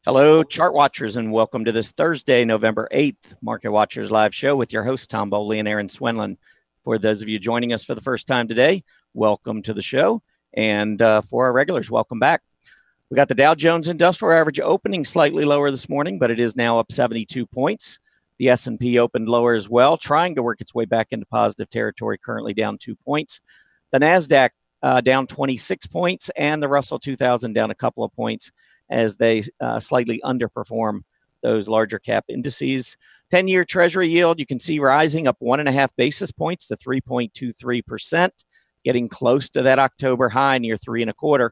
Hello, chart watchers, and welcome to this Thursday, November 8th, Market Watchers live show with your hosts, Tom Bowley and Erin Swinland. For those of you joining us for the first time today, welcome to the show. And for our regulars, welcome back. We got the Dow Jones Industrial Average opening slightly lower this morning, but it is now up 72 points. The S&P opened lower as well, trying to work its way back into positive territory, currently down 2 points. The NASDAQ down 26 points, and the Russell 2000 down a couple of points as they slightly underperform those larger cap indices. 10-year Treasury yield, you can see rising up 1.5 basis points to 3.23%, getting close to that October high near 3.25.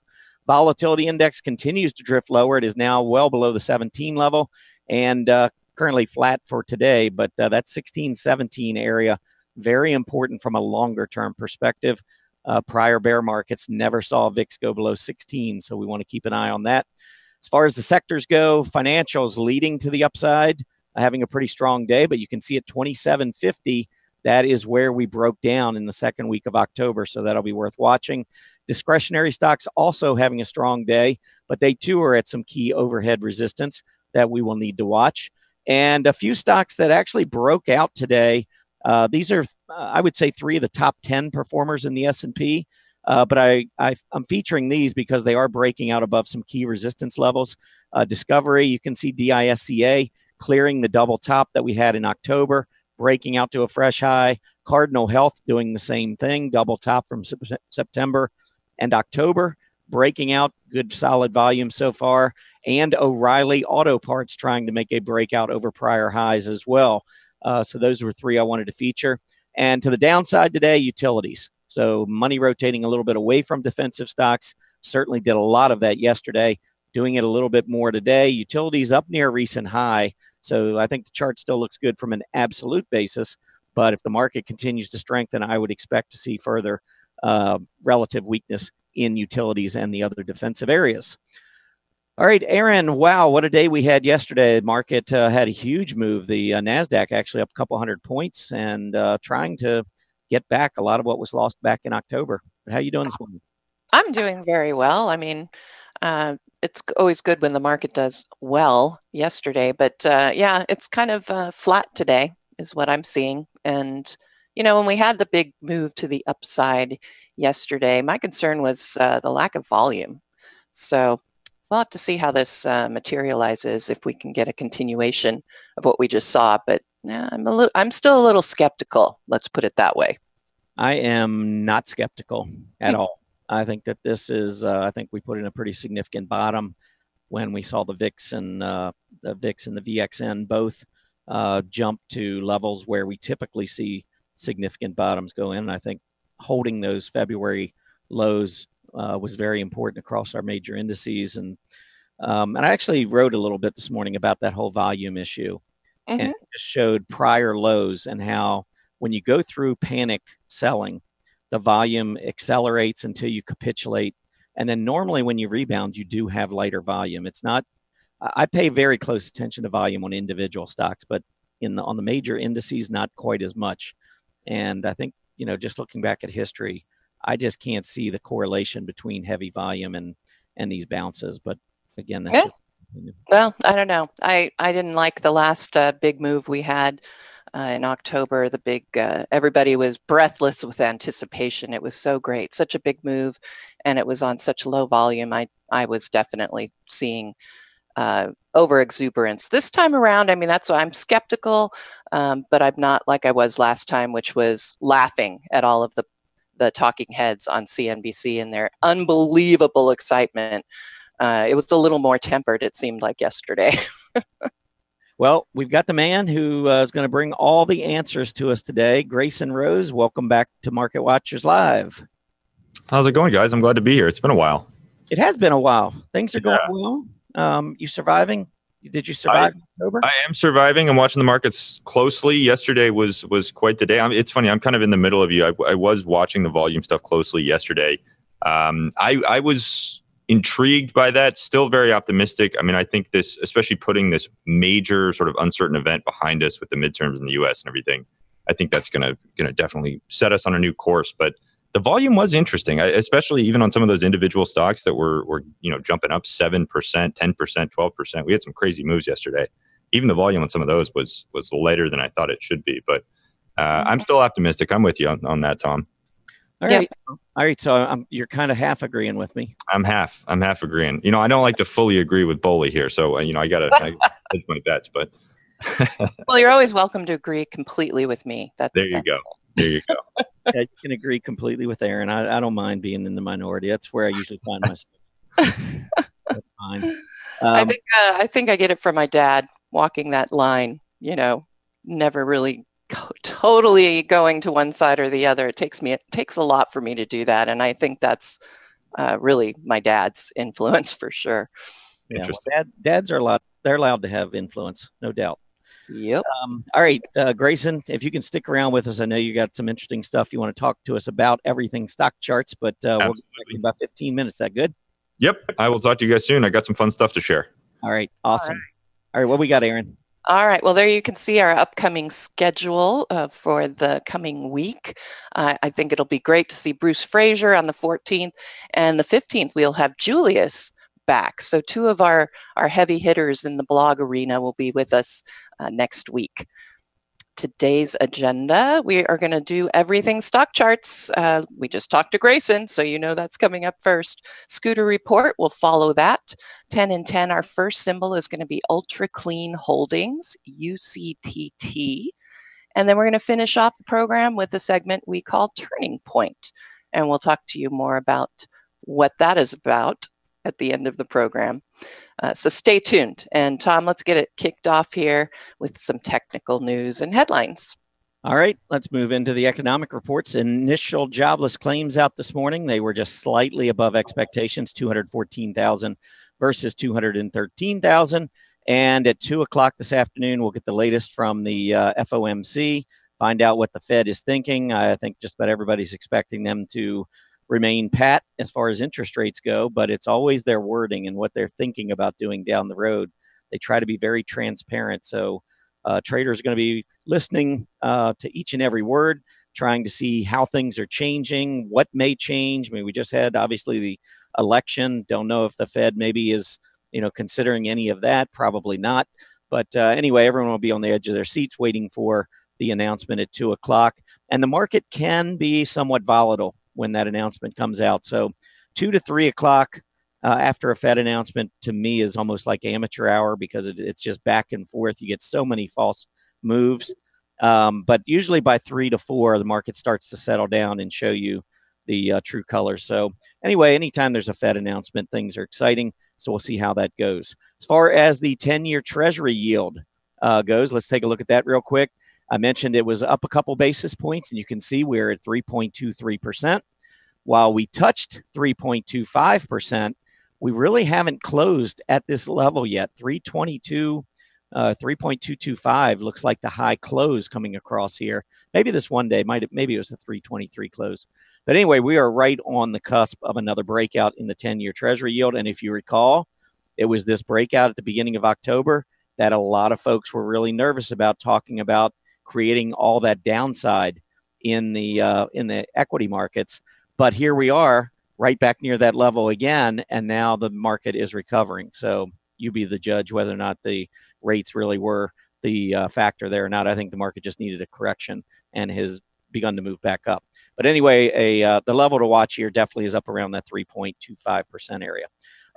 Volatility index continues to drift lower. It is now well below the 17 level and currently flat for today, but that 16-17 area, very important from a longer-term perspective. Prior bear markets never saw VIX go below 16, so we want to keep an eye on that. As far as the sectors go, financials leading to the upside, having a pretty strong day, but you can see at 27.50, that is where we broke down in the second week of October, so that'll be worth watching. Discretionary stocks also having a strong day, but they too are at some key overhead resistance that we will need to watch. And a few stocks that actually broke out today. These are, I would say, 3 of the top 10 performers in the S&P. But I'm featuring these because they are breaking out above some key resistance levels. Discovery, you can see DISCA clearing the double top that we had in October, breaking out to a fresh high. Cardinal Health doing the same thing, double top from September and October, breaking out, good solid volume so far. And O'Reilly Auto Parts trying to make a breakout over prior highs as well. So those were 3 I wanted to feature. And to the downside today, utilities. So money rotating a little bit away from defensive stocks. Certainly did a lot of that yesterday, doing it a little bit more today. Utilities up near a recent high. So I think the chart still looks good from an absolute basis. But if the market continues to strengthen, I would expect to see further relative weakness in utilities and the other defensive areas. All right, Erin, wow, what a day we had yesterday. The market had a huge move. The NASDAQ actually up a couple hundred points and trying to get back a lot of what was lost back in October. How are you doing this morning? I'm doing very well. I mean, it's always good when the market does well yesterday, but yeah, it's kind of flat today is what I'm seeing. And, you know, when we had the big move to the upside yesterday, my concern was the lack of volume. So we'll have to see how this materializes, if we can get a continuation of what we just saw. But I'm still a little skeptical. Let's put it that way. I am not skeptical at all. I think that this is, I think we put in a pretty significant bottom when we saw the VIX and the VXN both jump to levels where we typically see significant bottoms go in. And I think holding those February lows was very important across our major indices. And I actually wrote a little bit this morning about that whole volume issue. And it just showed prior lows and how when you go through panic selling, the volume accelerates until you capitulate. And then normally when you rebound, you do have lighter volume. It's not, I pay very close attention to volume on individual stocks, but on the major indices, not quite as much. And I think, you know, just looking back at history, I just can't see the correlation between heavy volume and these bounces. But again, that's well, I don't know. I didn't like the last big move we had in October. The big, everybody was breathless with anticipation. It was so great, such a big move, and it was on such low volume. I was definitely seeing over exuberance this time around. I mean, that's why I'm skeptical, but I'm not like I was last time, which was laughing at all of the talking heads on CNBC and their unbelievable excitement. It was a little more tempered, it seemed like yesterday. Well, we've got the man who is going to bring all the answers to us today. Grayson Roze, welcome back to Market Watchers Live. How's it going, guys? I'm glad to be here. It's been a while. It has been a while. Things are going well. You surviving? Did you survive October? I am surviving. I'm watching the markets closely. Yesterday was quite the day. It's funny. I'm kind of in the middle of you. I was watching the volume stuff closely yesterday. I was intrigued by that, still very optimistic. I mean, I think this, especially putting this major sort of uncertain event behind us with the midterms in the US and everything, I think that's going to definitely set us on a new course. But the volume was interesting, especially even on some of those individual stocks that were jumping up 7%, 10%, 12%. We had some crazy moves yesterday. Even the volume on some of those was lighter than I thought it should be. But I'm still optimistic. I'm with you on that, Tom. All right. All right. So you're kind of half agreeing with me. I'm half agreeing. I don't like to fully agree with Boley here. So, I got to hedge my bets. But well, you're always welcome to agree completely with me. There you go. Yeah, you can agree completely with Erin. I don't mind being in the minority. That's where I usually find myself. That's fine. I think I get it from my dad walking that line, never really totally going to one side or the other. It takes a lot for me to do that. And I think that's really my dad's influence for sure. Yeah, well, dads are they're allowed to have influence, no doubt. Yep. All right, Grayson, if you can stick around with us, I know you got some interesting stuff you want to talk to us about, everything stock charts, but we'll get back in about 15 minutes. Is that good? Yep. I will talk to you guys soon. I got some fun stuff to share. All right. Awesome. All right. What we got, Erin? All right. Well, there you can see our upcoming schedule for the coming week. I think it'll be great to see Bruce Fraser on the 14th, and the 15th, we'll have Julius back. So two of our heavy hitters in the blog arena will be with us next week. Today's agenda, we are going to do everything stock charts. We just talked to Grayson, so that's coming up first. Scooter report will follow that. 10 and 10, our first symbol is going to be Ultra Clean Holdings, UCTT. And then we're going to finish off the program with a segment we call Turning Point. And we'll talk to you more about what that is about at the end of the program. So stay tuned. And Tom, let's get it kicked off here with some technical news and headlines. All right, let's move into the economic reports. Initial jobless claims out this morning. They were just slightly above expectations, 214,000 versus 213,000. And at 2 o'clock this afternoon, we'll get the latest from the FOMC, find out what the Fed is thinking. I think just about everybody's expecting them to remain pat as far as interest rates go, but it's always their wording and what they're thinking about doing down the road. They try to be very transparent. So traders are going to be listening to each and every word, trying to see how things are changing, what may change. I mean, we just had obviously the election. Don't know if the Fed maybe is, considering any of that. Probably not. But anyway, everyone will be on the edge of their seats waiting for the announcement at 2 o'clock. And the market can be somewhat volatile when that announcement comes out. So 2 to 3 o'clock after a Fed announcement, to me, is almost like amateur hour because it's just back and forth. You get so many false moves. But usually by 3 to 4, the market starts to settle down and show you the true colors. So anyway, anytime there's a Fed announcement, things are exciting. So we'll see how that goes. As far as the 10-year Treasury yield goes, let's take a look at that real quick. I mentioned it was up a couple basis points, and you can see we're at 3.23%. While we touched 3.25%, we really haven't closed at this level yet. 3.225 looks like the high close coming across here. Maybe this one day, maybe it was a 323 close. But anyway, we are right on the cusp of another breakout in the 10-year Treasury yield. And if you recall, it was this breakout at the beginning of October that a lot of folks were really nervous about, talking about creating all that downside in the equity markets. But here we are right back near that level again, and now the market is recovering. So you be the judge whether or not the rates really were the factor there or not. I think the market just needed a correction and has begun to move back up. But anyway, the level to watch here definitely is up around that 3.25% area.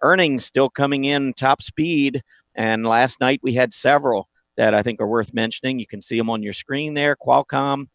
Earnings still coming in top speed, and last night we had several that I think are worth mentioning. You can see them on your screen there. Qualcomm,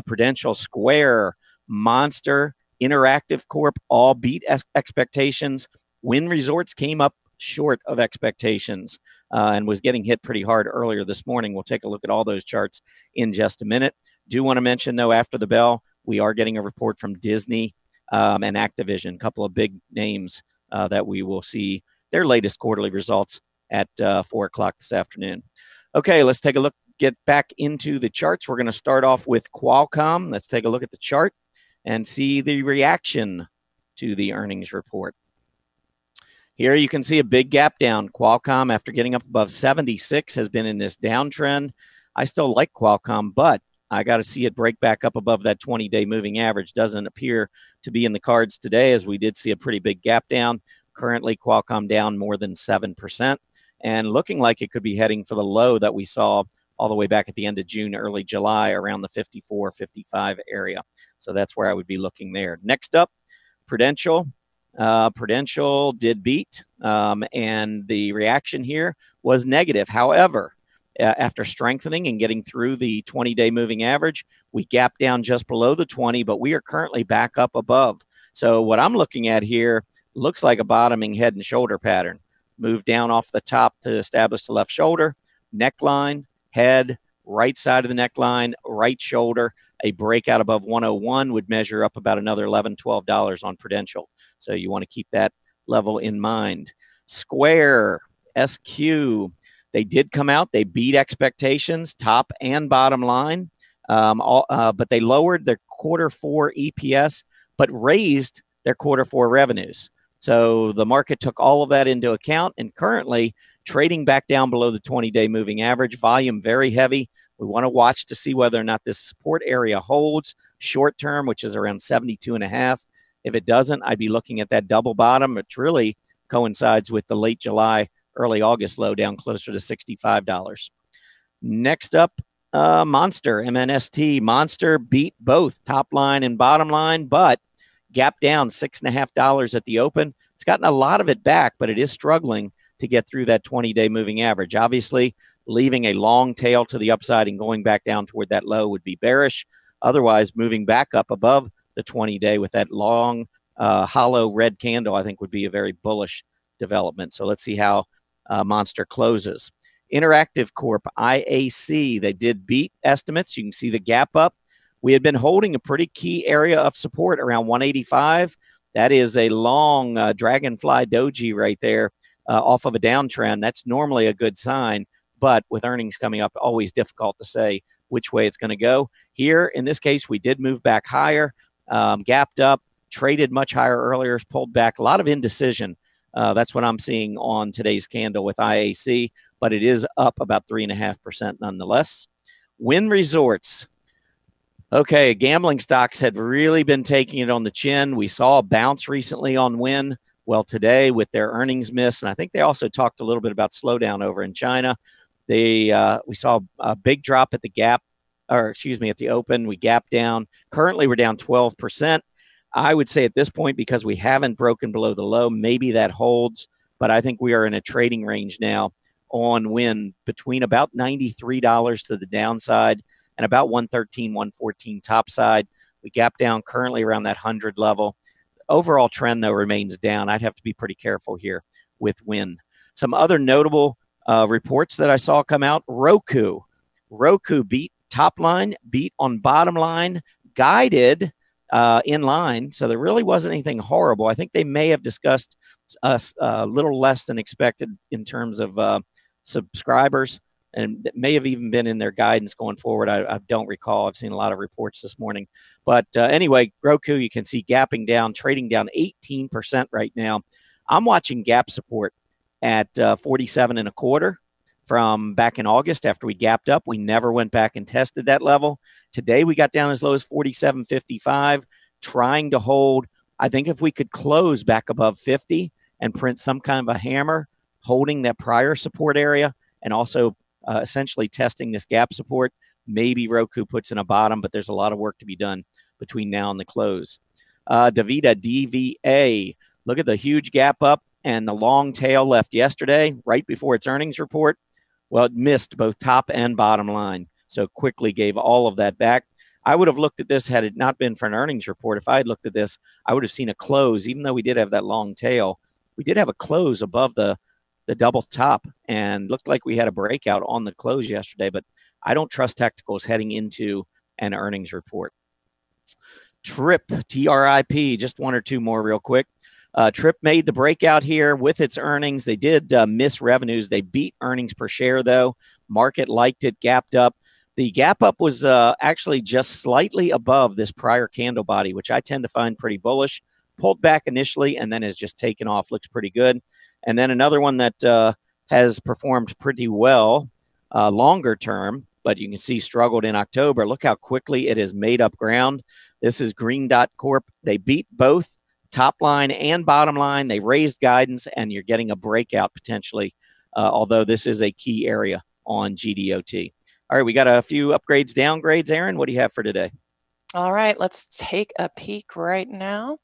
Prudential, Square, Monster, Interactive Corp, all beat expectations. Wynn Resorts came up short of expectations and was getting hit pretty hard earlier this morning. We'll take a look at all those charts in just a minute. Do want to mention, though, after the bell, we are getting a report from Disney and Activision, a couple of big names that we will see their latest quarterly results at 4 o'clock this afternoon. Okay, let's take a look, get back into the charts. We're going to start off with Qualcomm. Let's take a look at the chart and see the reaction to the earnings report. Here you can see a big gap down. Qualcomm, after getting up above 76, has been in this downtrend. I still like Qualcomm, but I got to see it break back up above that 20-day moving average. Doesn't appear to be in the cards today, as we did see a pretty big gap down. Currently, Qualcomm down more than 7% and looking like it could be heading for the low that we saw all the way back at the end of June, early July, around the 54, 55 area. So that's where I would be looking there. Next up, Prudential. Prudential did beat, and the reaction here was negative. However, after strengthening and getting through the 20-day moving average, we gapped down just below the 20, but we are currently back up above. So what I'm looking at here looks like a bottoming head and shoulder pattern. Move down off the top to establish the left shoulder, neckline, head, right side of the neckline, right shoulder. A breakout above 101 would measure up about another $11, $12 on Prudential. So you want to keep that level in mind. Square, SQ, they did come out. They beat expectations, top and bottom line, but they lowered their Q4 EPS, but raised their Q4 revenues. So the market took all of that into account and currently trading back down below the 20-day moving average. Volume very heavy. We want to watch to see whether or not this support area holds short term, which is around 72.5. If it doesn't, I'd be looking at that double bottom, which really coincides with the late July, early August low down closer to $65. Next up, Monster, MNST. Monster beat both top line and bottom line, but gap down $6.50 at the open. It's gotten a lot of it back, but it is struggling to get through that 20-day moving average. Obviously, leaving a long tail to the upside and going back down toward that low would be bearish. Otherwise, moving back up above the 20-day with that long, hollow red candle, I think would be a very bullish development. So let's see how Monster closes. Interactive Corp, IAC, they did beat estimates. You can see the gap up. We had been holding a pretty key area of support around 185. That is a long dragonfly doji right there off of a downtrend. That's normally a good sign, but with earnings coming up, always difficult to say which way it's going to go. Here, in this case, we did move back higher, gapped up, traded much higher earlier, pulled back. A lot of indecision. That's what I'm seeing on today's candle with IAC, but it is up about 3.5% nonetheless. Wynn Resorts. Okay, gambling stocks had really been taking it on the chin. We saw a bounce recently on Wynn. Well, today with their earnings miss, and I think they also talked a little bit about slowdown over in China. We saw a big drop at the gap, or excuse me, at the open. We gapped down. Currently, we're down 12%. I would say at this point, because we haven't broken below the low, maybe that holds. But I think we are in a trading range now on Wynn between about $93 to the downside and about 113, 114 top side. We gap down currently around that 100 level. Overall trend, though, remains down. I'd have to be pretty careful here with Wynn. Some other notable reports that I saw come out. Roku beat top line, beat on bottom line, guided in line. So there really wasn't anything horrible. I think they may have discussed us a little less than expected in terms of subscribers, and it may have even been in their guidance going forward. I don't recall. I've seen a lot of reports this morning. But anyway, Roku, you can see gapping down, trading down 18% right now. I'm watching gap support at 47.25 from back in August after we gapped up. We never went back and tested that level. Today, we got down as low as 47.55, trying to hold. I think if we could close back above 50 and print some kind of a hammer, holding that prior support area and also essentially testing this gap support, maybe Roku puts in a bottom, but there's a lot of work to be done between now and the close. DaVita, DVA, look at the huge gap up and the long tail left yesterday, right before its earnings report. Well, it missed both top and bottom line, so quickly gave all of that back. I would have looked at this had it not been for an earnings report. If I had looked at this, I would have seen a close, even though we did have that long tail. We did have a close above the double top and looked like we had a breakout on the close yesterday, but I don't trust technicals heading into an earnings report. TRIP, TRIP, just one or two more real quick. TRIP made the breakout here with its earnings. They did miss revenues. They beat earnings per share, though. Market liked it, gapped up. The gap up was actually just slightly above this prior candle body, which I tend to find pretty bullish. Pulled back initially and then has just taken off. Looks pretty good. And then another one that has performed pretty well longer term but you can see struggled in October. Look how quickly it has made up ground. This is Green Dot Corp. They beat both top line and bottom line. They raised guidance, and you're getting a breakout potentially, although this is a key area on GDOT. All right, we got a few upgrades, downgrades. Erin, what do you have for today? All right, let's take a peek right now.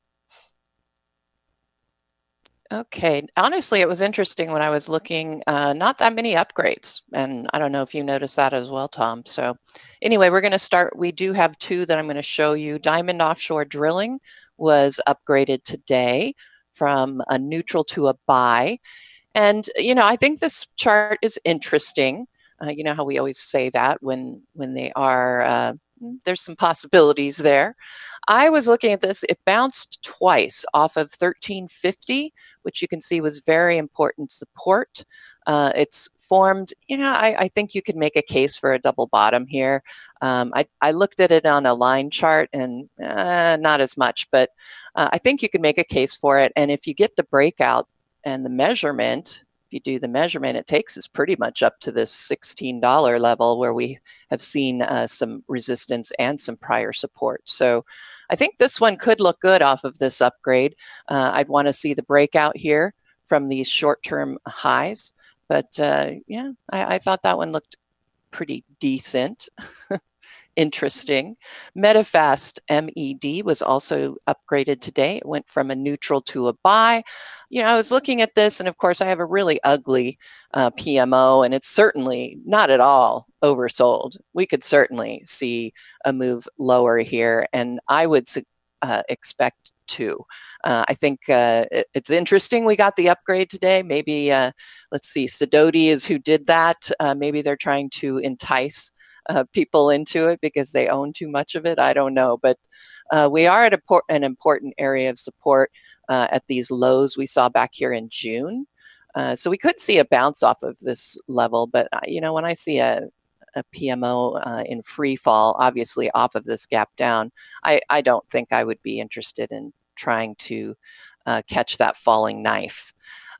Okay, honestly, it was interesting when I was looking, not that many upgrades. And I don't know if you noticed that as well, Tom. So anyway, we're going to start. We do have two that I'm going to show you. Diamond Offshore Drilling was upgraded today from a neutral to a buy. And, you know, I think this chart is interesting. You know how we always say that when they are, there's some possibilities there. I was looking at this. It bounced twice off of 1350, which you can see was very important support. It's formed, you know, I think you could make a case for a double bottom here. I looked at it on a line chart and not as much, but I think you could make a case for it. And if you get the breakout and the measurement, if you do the measurement, it takes us pretty much up to this $16 level where we have seen some resistance and some prior support. So I think this one could look good off of this upgrade. I'd want to see the breakout here from these short-term highs. But yeah, I thought that one looked pretty decent. Interesting. Medifast MED was also upgraded today. It went from a neutral to a buy. You know, I was looking at this, and of course, I have a really ugly PMO, and it's certainly not at all oversold. We could certainly see a move lower here, and I would expect to. I think it's interesting we got the upgrade today. Maybe, let's see, Sidoti is who did that. Maybe they're trying to entice people into it because they own too much of it. I don't know, but we are at an important area of support at these lows we saw back here in June. So we could see a bounce off of this level, but you know, when I see a PMO in free fall, obviously off of this gap down, I don't think I would be interested in trying to catch that falling knife.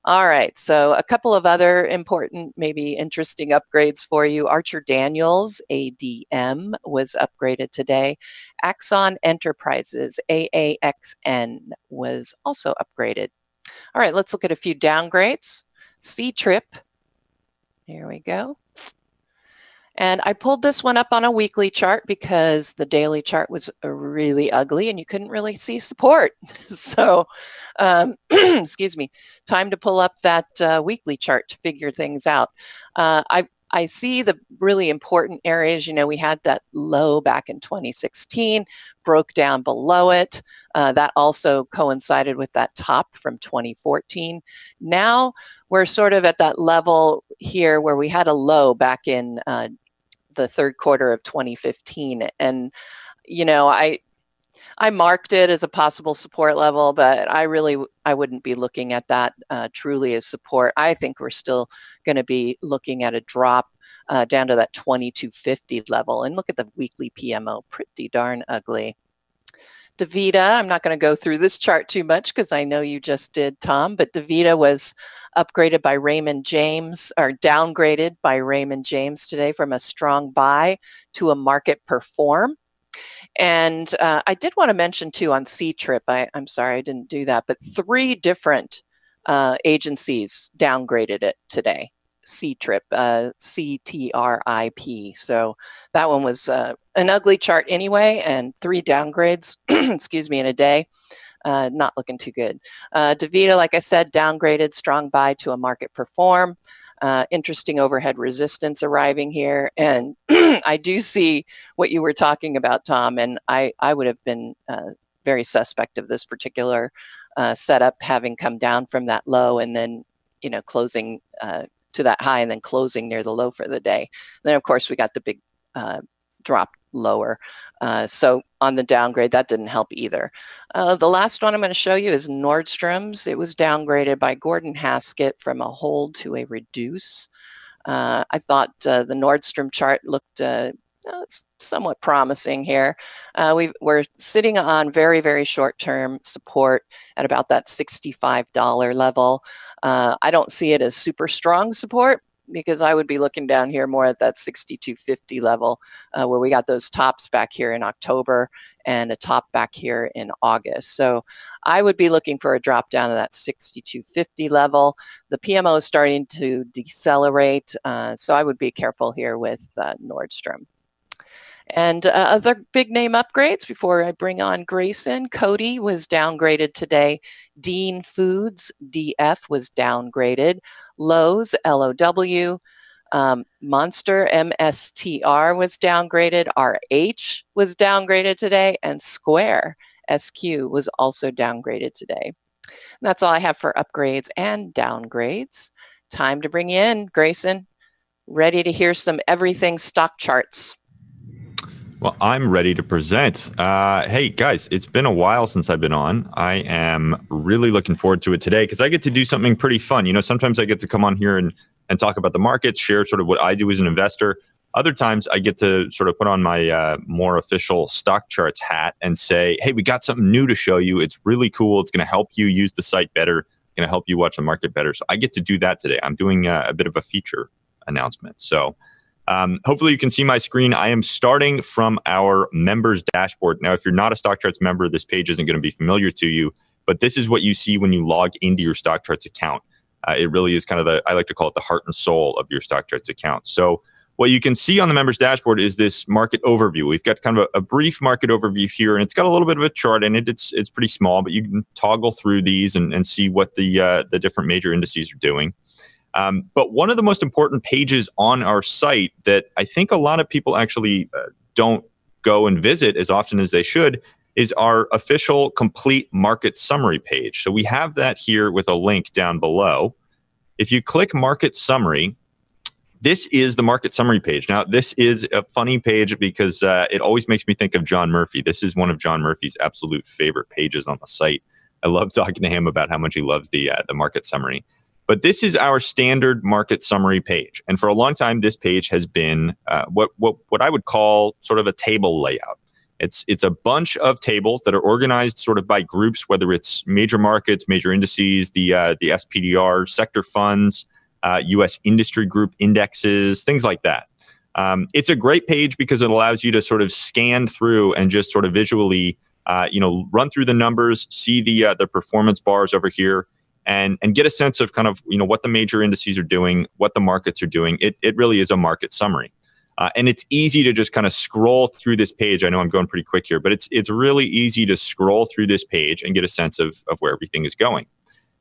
All right, so a couple of other important, maybe interesting upgrades for you. Archer Daniels, ADM, was upgraded today. Axon Enterprises, AAXN, was also upgraded. All right, let's look at a few downgrades. C-Trip, here we go. And I pulled this one up on a weekly chart because the daily chart was really ugly and you couldn't really see support. So, excuse me, time to pull up that weekly chart to figure things out. I see the really important areas. You know, we had that low back in 2016, broke down below it. That also coincided with that top from 2014. Now we're sort of at that level here where we had a low back in the third quarter of 2015. And, you know, I marked it as a possible support level, but I wouldn't be looking at that truly as support. I think we're still going to be looking at a drop down to that 2250 level. And look at the weekly PMO, pretty darn ugly. DaVita, I'm not going to go through this chart too much because I know you just did, Tom, but DaVita was upgraded by Raymond James, or downgraded by Raymond James today from a strong buy to a market perform. And I did want to mention too on C-Trip, I'm sorry I didn't do that, but 3 different agencies downgraded it today. C-Trip, CTRIP. So that one was an ugly chart anyway, and 3 downgrades, excuse me, in a day. Not looking too good. DaVita, like I said, downgraded, strong buy to a market perform. Interesting overhead resistance arriving here. And I do see what you were talking about, Tom, and I would have been very suspect of this particular setup having come down from that low and then, you know, closing to that high and then closing near the low for the day. And then, of course, we got the big drop lower. So on the downgrade, that didn't help either. The last one I'm going to show you is Nordstrom's. It was downgraded by Gordon Haskett from a hold to a reduce. I thought the Nordstrom chart looked somewhat promising here. We're sitting on very, very short-term support at about that $65 level. I don't see it as super strong support. because I would be looking down here more at that 6250 level where we got those tops back here in October and a top back here in August. So I would be looking for a drop down to that 6250 level. The PMO is starting to decelerate, so I would be careful here with Nordstrom. And other big name upgrades before I bring on Grayson. Coty was downgraded today. Dean Foods, DF, was downgraded. Lowe's, LOW. Monster, MSTR, was downgraded. RH was downgraded today. And Square, SQ, was also downgraded today. And that's all I have for upgrades and downgrades. Time to bring you in, Grayson. Ready to hear some everything stock charts. Well, I'm ready to present. Hey, guys, it's been a while since I've been on. I am really looking forward to it today because I get to do something pretty fun. You know, sometimes I get to come on here and talk about the market, share sort of what I do as an investor. Other times I get to sort of put on my more official StockCharts hat and say, hey, we got something new to show you. It's really cool. It's going to help you use the site better, going to help you watch the market better. So I get to do that today. I'm doing a bit of a feature announcement. So hopefully you can see my screen. I am starting from our members dashboard. Now, if you're not a StockCharts member, this page isn't going to be familiar to you, but this is what you see when you log into your StockCharts account. It really is kind of I like to call it the heart and soul of your StockCharts account. So what you can see on the members dashboard is this market overview. We've got kind of a brief market overview here, and it's got a little bit of a chart in it. It's pretty small, but you can toggle through these and see what the different major indices are doing. But one of the most important pages on our site that I think a lot of people actually don't go and visit as often as they should is our official complete market summary page. So we have that here with a link down below. If you click market summary, this is the market summary page. Now, this is a funny page because it always makes me think of John Murphy. This is one of John Murphy's absolute favorite pages on the site. I love talking to him about how much he loves the market summary. But this is our standard market summary page. And for a long time, this page has been what I would call sort of a table layout. It's a bunch of tables that are organized sort of by groups, whether it's major markets, major indices, the SPDR, sector funds, U.S. industry group indexes, things like that. It's a great page because it allows you to sort of scan through and just sort of visually, run through the numbers, see the performance bars over here, and get a sense of kind of, what the major indices are doing, what the markets are doing. It really is a market summary. And it's easy to just kind of scroll through this page. I know I'm going pretty quick here, but it's really easy to scroll through this page and get a sense of where everything is going.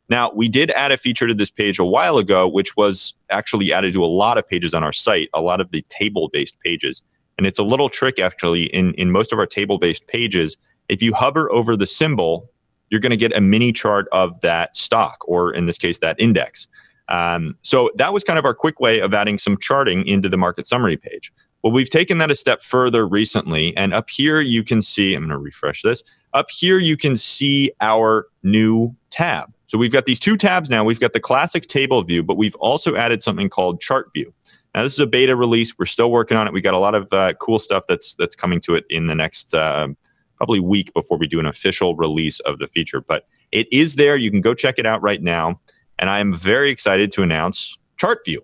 Now, we did add a feature to this page a while ago, which was actually added to a lot of pages on our site, a lot of the table-based pages. And it's a little trick, actually, in most of our table-based pages. If you hover over the symbol, you're going to get a mini chart of that stock, or in this case, that index. So that was kind of our quick way of adding some charting into the market summary page. Well, we've taken that a step further recently, and up here you can see, I'm going to refresh this. Up here you can see our new tab. So we've got these two tabs now. We've got the classic table view, but we've also added something called chart view. Now, this is a beta release. We're still working on it. We got a lot of cool stuff that's coming to it in the next probably week before we do an official release of the feature. But it is there. You can go check it out right now. And I am very excited to announce Chart View.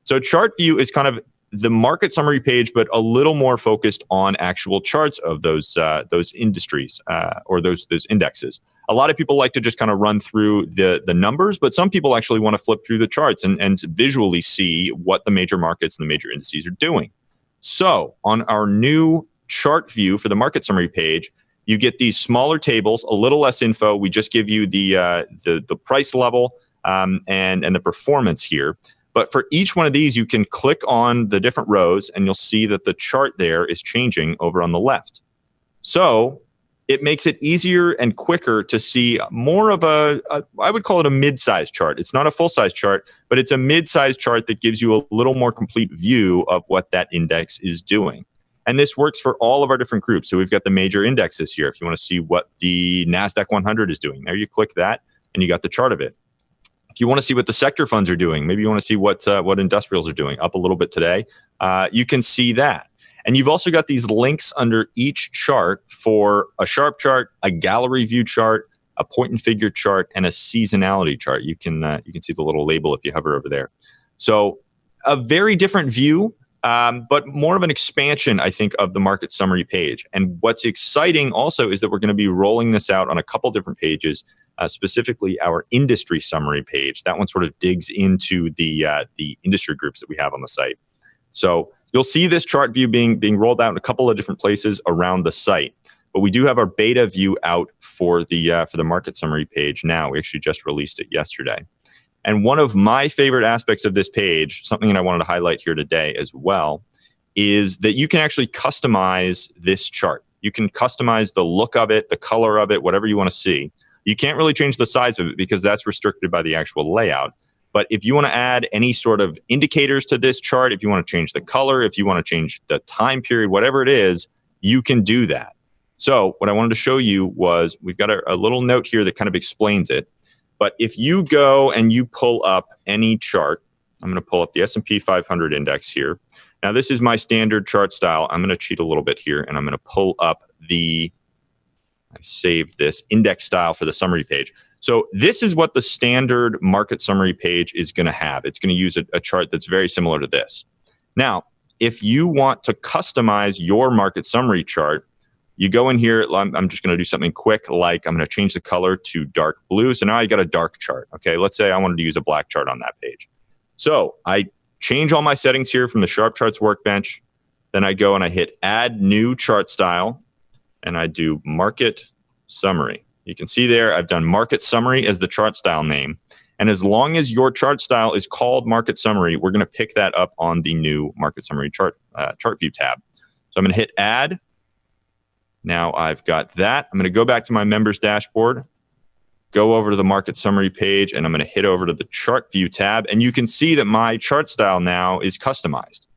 So Chart View is kind of the market summary page, but a little more focused on actual charts of those industries or those indexes. A lot of people like to just kind of run through the numbers, but some people actually want to flip through the charts and visually see what the major markets and the major indices are doing. So on our new Chart View for the market summary page, you get these smaller tables, a little less info. We just give you the price level and the performance here. But for each one of these, you can click on the different rows and you'll see that the chart there is changing over on the left. So it makes it easier and quicker to see more of I would call it a mid-size chart. It's not a full-size chart, but it's a mid-size chart that gives you a little more complete view of what that index is doing. And this works for all of our different groups. So we've got the major indexes here. If you want to see what the NASDAQ 100 is doing, there you click that and you got the chart of it. If you want to see what the sector funds are doing, maybe you want to see what industrials are doing, up a little bit today, you can see that. And you've also got these links under each chart for a sharp chart, a gallery view chart, a point and figure chart, and a seasonality chart. You can see the little label if you hover over there. So a very different view, but more of an expansion, I think, of the market summary page. And what's exciting also is that we're going to be rolling this out on a couple different pages, specifically our industry summary page. That one sort of digs into the industry groups that we have on the site. So you'll see this chart view being rolled out in a couple of different places around the site. But we do have our beta view out for the market summary page now. We actually just released it yesterday. And one of my favorite aspects of this page, something that I wanted to highlight here today as well, is that you can actually customize this chart. You can customize the look of it, the color of it, whatever you want to see. You can't really change the size of it because that's restricted by the actual layout. But if you want to add any sort of indicators to this chart, if you want to change the color, if you want to change the time period, whatever it is, you can do that. So what I wanted to show you was we've got a little note here that kind of explains it. But if you go and you pull up any chart, I'm going to pull up the S&P 500 index here. Now, this is my standard chart style. I'm going to cheat a little bit here, and I'm going to pull up I saved this index style for the summary page. So this is what the standard market summary page is going to have. It's going to use a chart that's very similar to this. Now, if you want to customize your market summary chart, you go in here. I'm just going to do something quick, like I'm going to change the color to dark blue. So now I got a dark chart. Okay, let's say I wanted to use a black chart on that page. So I change all my settings here from the Sharp Charts workbench. Then I go and I hit Add New Chart Style, and I do Market Summary. You can see there I've done Market Summary as the chart style name. And as long as your chart style is called Market Summary, we're going to pick that up on the new Market Summary chart view tab. So I'm going to hit Add. Now I've got that. I'm going to go back to my members dashboard, go over to the market summary page, and I'm going to hit over to the chart view tab. And you can see that my chart style now is customized.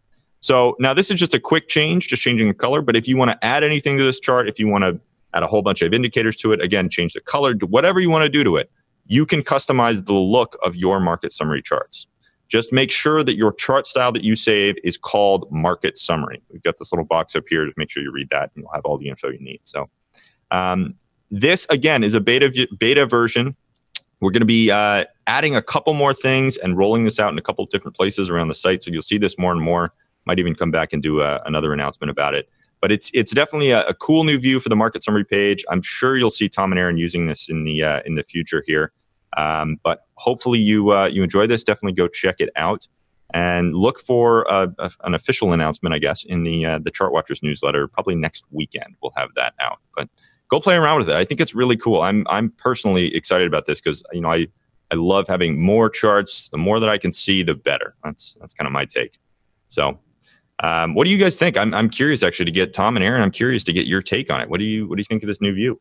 So now this is just a quick change, just changing the color. But if you want to add anything to this chart, if you want to add a whole bunch of indicators to it, again, change the color, whatever you want to do to it, you can customize the look of your market summary charts. Just make sure that your chart style that you save is called Market Summary. We've got this little box up here to make sure you read that, and you'll have all the info you need. So this, again, is a beta version. We're going to be adding a couple more things and rolling this out in a couple of different places around the site. So you'll see this more and more. Might even come back and do another announcement about it. But it's definitely a cool new view for the market summary page. I'm sure you'll see Tom and Erin using this in the future here. But hopefully you enjoy this. Definitely go check it out and look for an official announcement, I guess, in the Chart Watchers newsletter. Probably next weekend we'll have that out. But go play around with it. I think it's really cool. I'm personally excited about this because I love having more charts. The more that I can see, the better. That's kind of my take. So what do you guys think? I'm curious actually to get Tom and Erin. I'm curious to get your take on it. What do you think of this new view?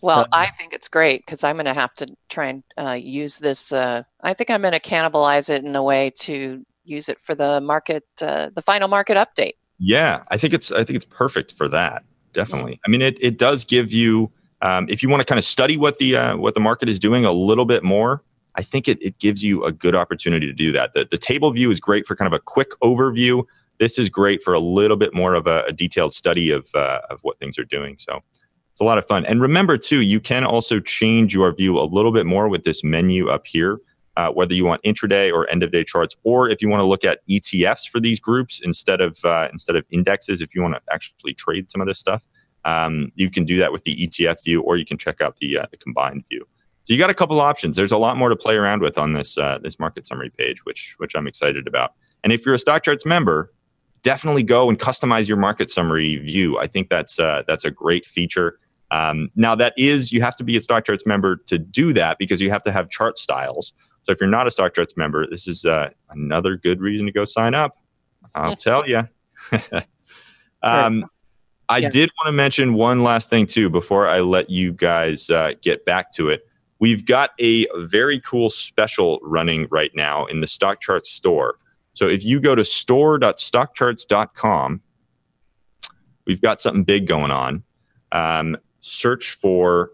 Well, I think it's great because I'm going to have to try and use this. I think I'm going to cannibalize it in a way to use it for the market, the final market update. Yeah, I think it's perfect for that. Definitely. I mean, it does give you, if you want to kind of study what the market is doing a little bit more, I think it gives you a good opportunity to do that. The table view is great for kind of a quick overview. This is great for a little bit more of a detailed study of what things are doing. So it's a lot of fun. And remember, too, you can also change your view a little bit more with this menu up here, whether you want intraday or end-of-day charts, or if you want to look at ETFs for these groups instead of indexes, if you want to actually trade some of this stuff, you can do that with the ETF view, or you can check out the combined view. So you got a couple options. There's a lot more to play around with on this market summary page, which I'm excited about. And if you're a StockCharts member, definitely go and customize your market summary view. I think that's a great feature. Now you have to be a StockCharts member to do that because you have to have ChartStyles. So if you're not a StockCharts member, this is another good reason to go sign up. I'll tell you. I did want to mention one last thing too before I let you guys get back to it. We've got a very cool special running right now in the StockCharts store. So if you go to store.stockcharts.com, we've got something big going on. Search for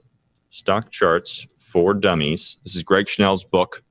StockCharts for Dummies. This is Greg Schnell's book.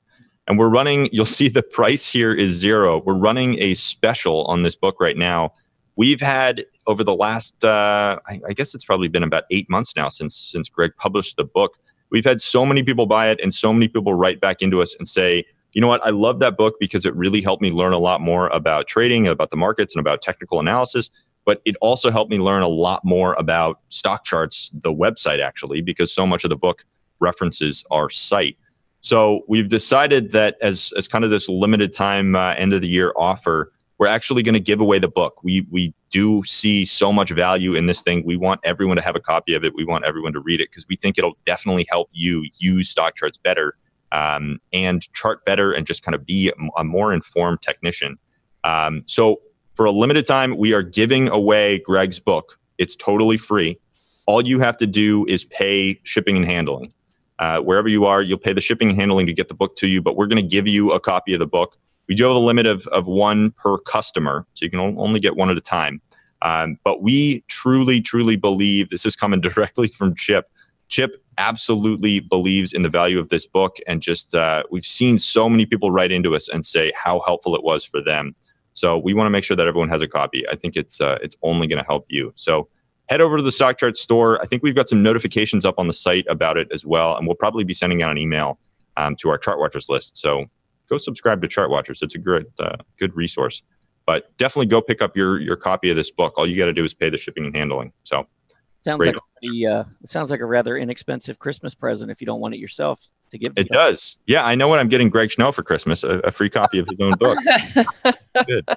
And we're running, you'll see the price here is $0. We're running a special on this book right now. We've had over the last, I guess it's probably been about 8 months now since Greg published the book. We've had so many people buy it and so many people write back into us and say, you know what? I love that book because it really helped me learn a lot more about trading, about the markets, and about technical analysis. But it also helped me learn a lot more about StockCharts, the website, actually, because so much of the book references our site. So we've decided that as kind of this limited time end of the year offer, we're actually going to give away the book. We do see so much value in this thing. We want everyone to have a copy of it. We want everyone to read it because we think it'll definitely help you use StockCharts better and chart better and just kind of be a more informed technician. So for a limited time, we are giving away Greg's book. It's totally free. All you have to do is pay shipping and handling. Wherever you are, you'll pay the shipping and handling to get the book to you, but we're going to give you a copy of the book. We do have a limit of one per customer, so you can only get one at a time. But we truly, truly believe, this is coming directly from Chip. Chip absolutely believes in the value of this book, and just we've seen so many people write into us and say how helpful it was for them. So we want to make sure that everyone has a copy. I think it's only going to help you. So head over to the StockCharts store. I think we've got some notifications up on the site about it as well, and we'll probably be sending out an email to our Chart Watchers list. So go subscribe to Chart Watchers. It's a good resource. But definitely go pick up your copy of this book. All you got to do is pay the shipping and handling. So sounds like it sounds like a rather inexpensive Christmas present if you don't want it yourself to give. It does. Yeah, I know what I'm getting Greg Schnell for Christmas, a free copy of his own book. Good.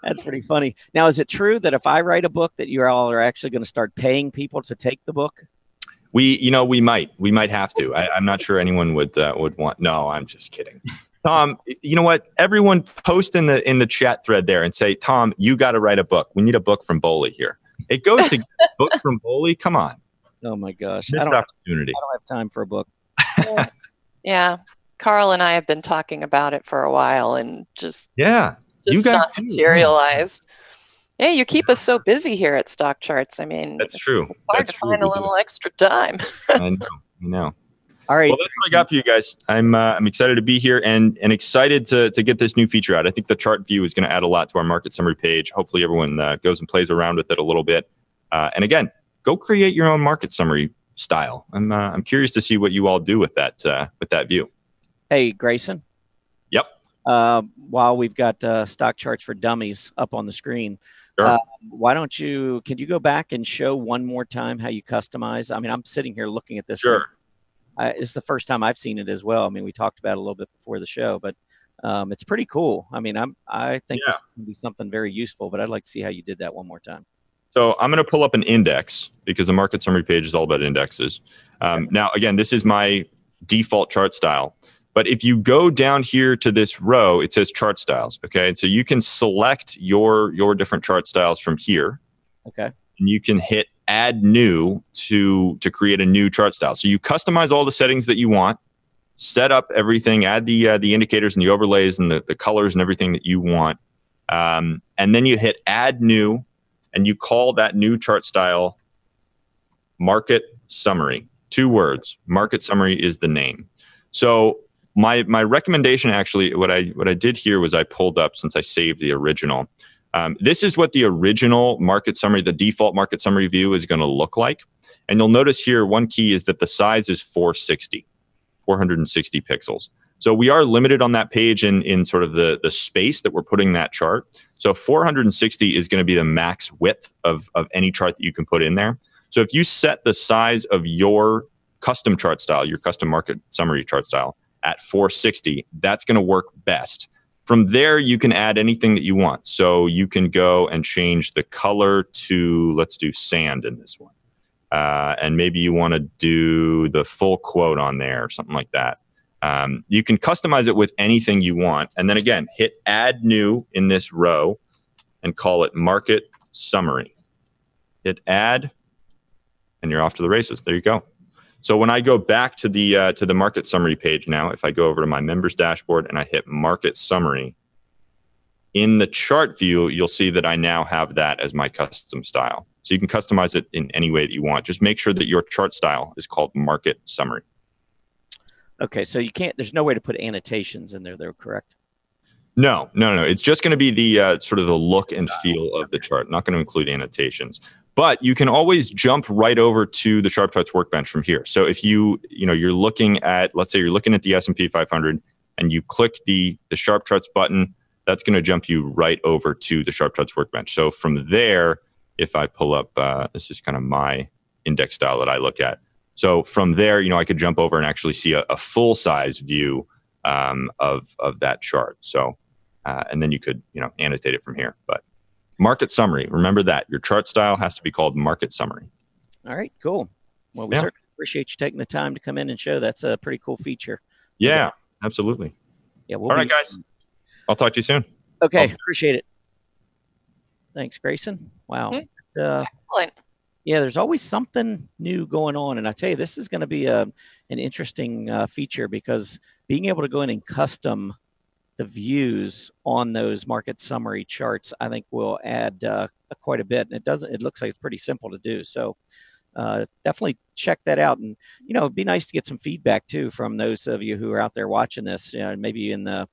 That's pretty funny. Now, is it true that if I write a book that you all are actually going to start paying people to take the book? We might have to. I'm not sure anyone would want. No, I'm just kidding. Tom, you know what? Everyone post in the chat thread there and say, Tom, you got to write a book. We need a book from Boley here. It goes to book from Boley. Come on. Oh my gosh. Missed opportunity. I don't have time for a book. Yeah. Carl and I have been talking about it for a while and just you guys not materialize. Yeah, you keep us so busy here at StockCharts. I mean, that's true. It's hard to find a little extra time. I know. All right. Well, that's what I got for you guys. I'm excited to be here and excited to get this new feature out. I think the chart view is going to add a lot to our market summary page. Hopefully, everyone goes and plays around with it a little bit. And again, go create your own market summary style. I'm curious to see what you all do with that view. Hey, Grayson. Yep. While we've got StockCharts for Dummies up on the screen, sure. Can you go back and show one more time how you customize? I mean, I'm sitting here looking at this. Sure. It's the first time I've seen it as well. I mean, we talked about it a little bit before the show, but it's pretty cool. I mean, I think this can be something very useful, but I'd like to see how you did that one more time. So I'm going to pull up an index because the market summary page is all about indexes. Now, again, this is my default chart style. But if you go down here to this row, it says chart styles. Okay. And so you can select your different chart styles from here. Okay. And you can hit add new to create a new chart style. So you customize all the settings that you want, set up everything, add the indicators and the overlays and the colors and everything that you want. And then you hit add new and you call that new chart style market summary. 2 words. Market summary is the name. So my recommendation, actually, what I did here was I pulled up, since I saved the original. This is what the original market summary, the default market summary view is going to look like. And you'll notice here, one key is that the size is 460 pixels. So we are limited on that page in sort of the space that we're putting that chart. So 460 is going to be the max width of any chart that you can put in there. So if you set the size of your custom chart style, your custom market summary chart style at 460, that's going to work best. From there, you can add anything that you want. So you can go and change the color to, let's do sand in this one. And maybe you want to do the full quote on there or something like that. You can customize it with anything you want. And then again, hit add new in this row and call it market summary. Hit add and you're off to the races. There you go. So when I go back to the market summary page now, if I go over to my members dashboard and I hit market summary, in the chart view, you'll see that I now have that as my custom style. So you can customize it in any way that you want. Just make sure that your chart style is called market summary. Okay, so there's no way to put annotations in there, though, correct? No. It's just going to be the sort of the look and feel of the chart. Not going to include annotations. But you can always jump right over to the SharpCharts workbench from here. So if you're looking at, let's say you're looking at the S&P 500 and you click the Sharp Charts button, that's going to jump you right over to the Sharp Charts workbench. So from there, if I pull up, this is kind of my index style that I look at. So from there, I could jump over and actually see a full size view of that chart. So, and then you could, annotate it from here. But market summary, remember that your chart style has to be called market summary. All right, cool. Well, we certainly appreciate you taking the time to come in and show. That's a pretty cool feature. Yeah, absolutely. Yeah. All right, guys. I'll talk to you soon. Okay, appreciate it. Thanks, Grayson. Wow. Excellent. Yeah, there's always something new going on. And I tell you, this is going to be an interesting feature, because being able to go in and custom the views on those market summary charts, I think will add quite a bit. And it looks like it's pretty simple to do. So definitely check that out. And, it'd be nice to get some feedback too from those of you who are out there watching this, maybe in the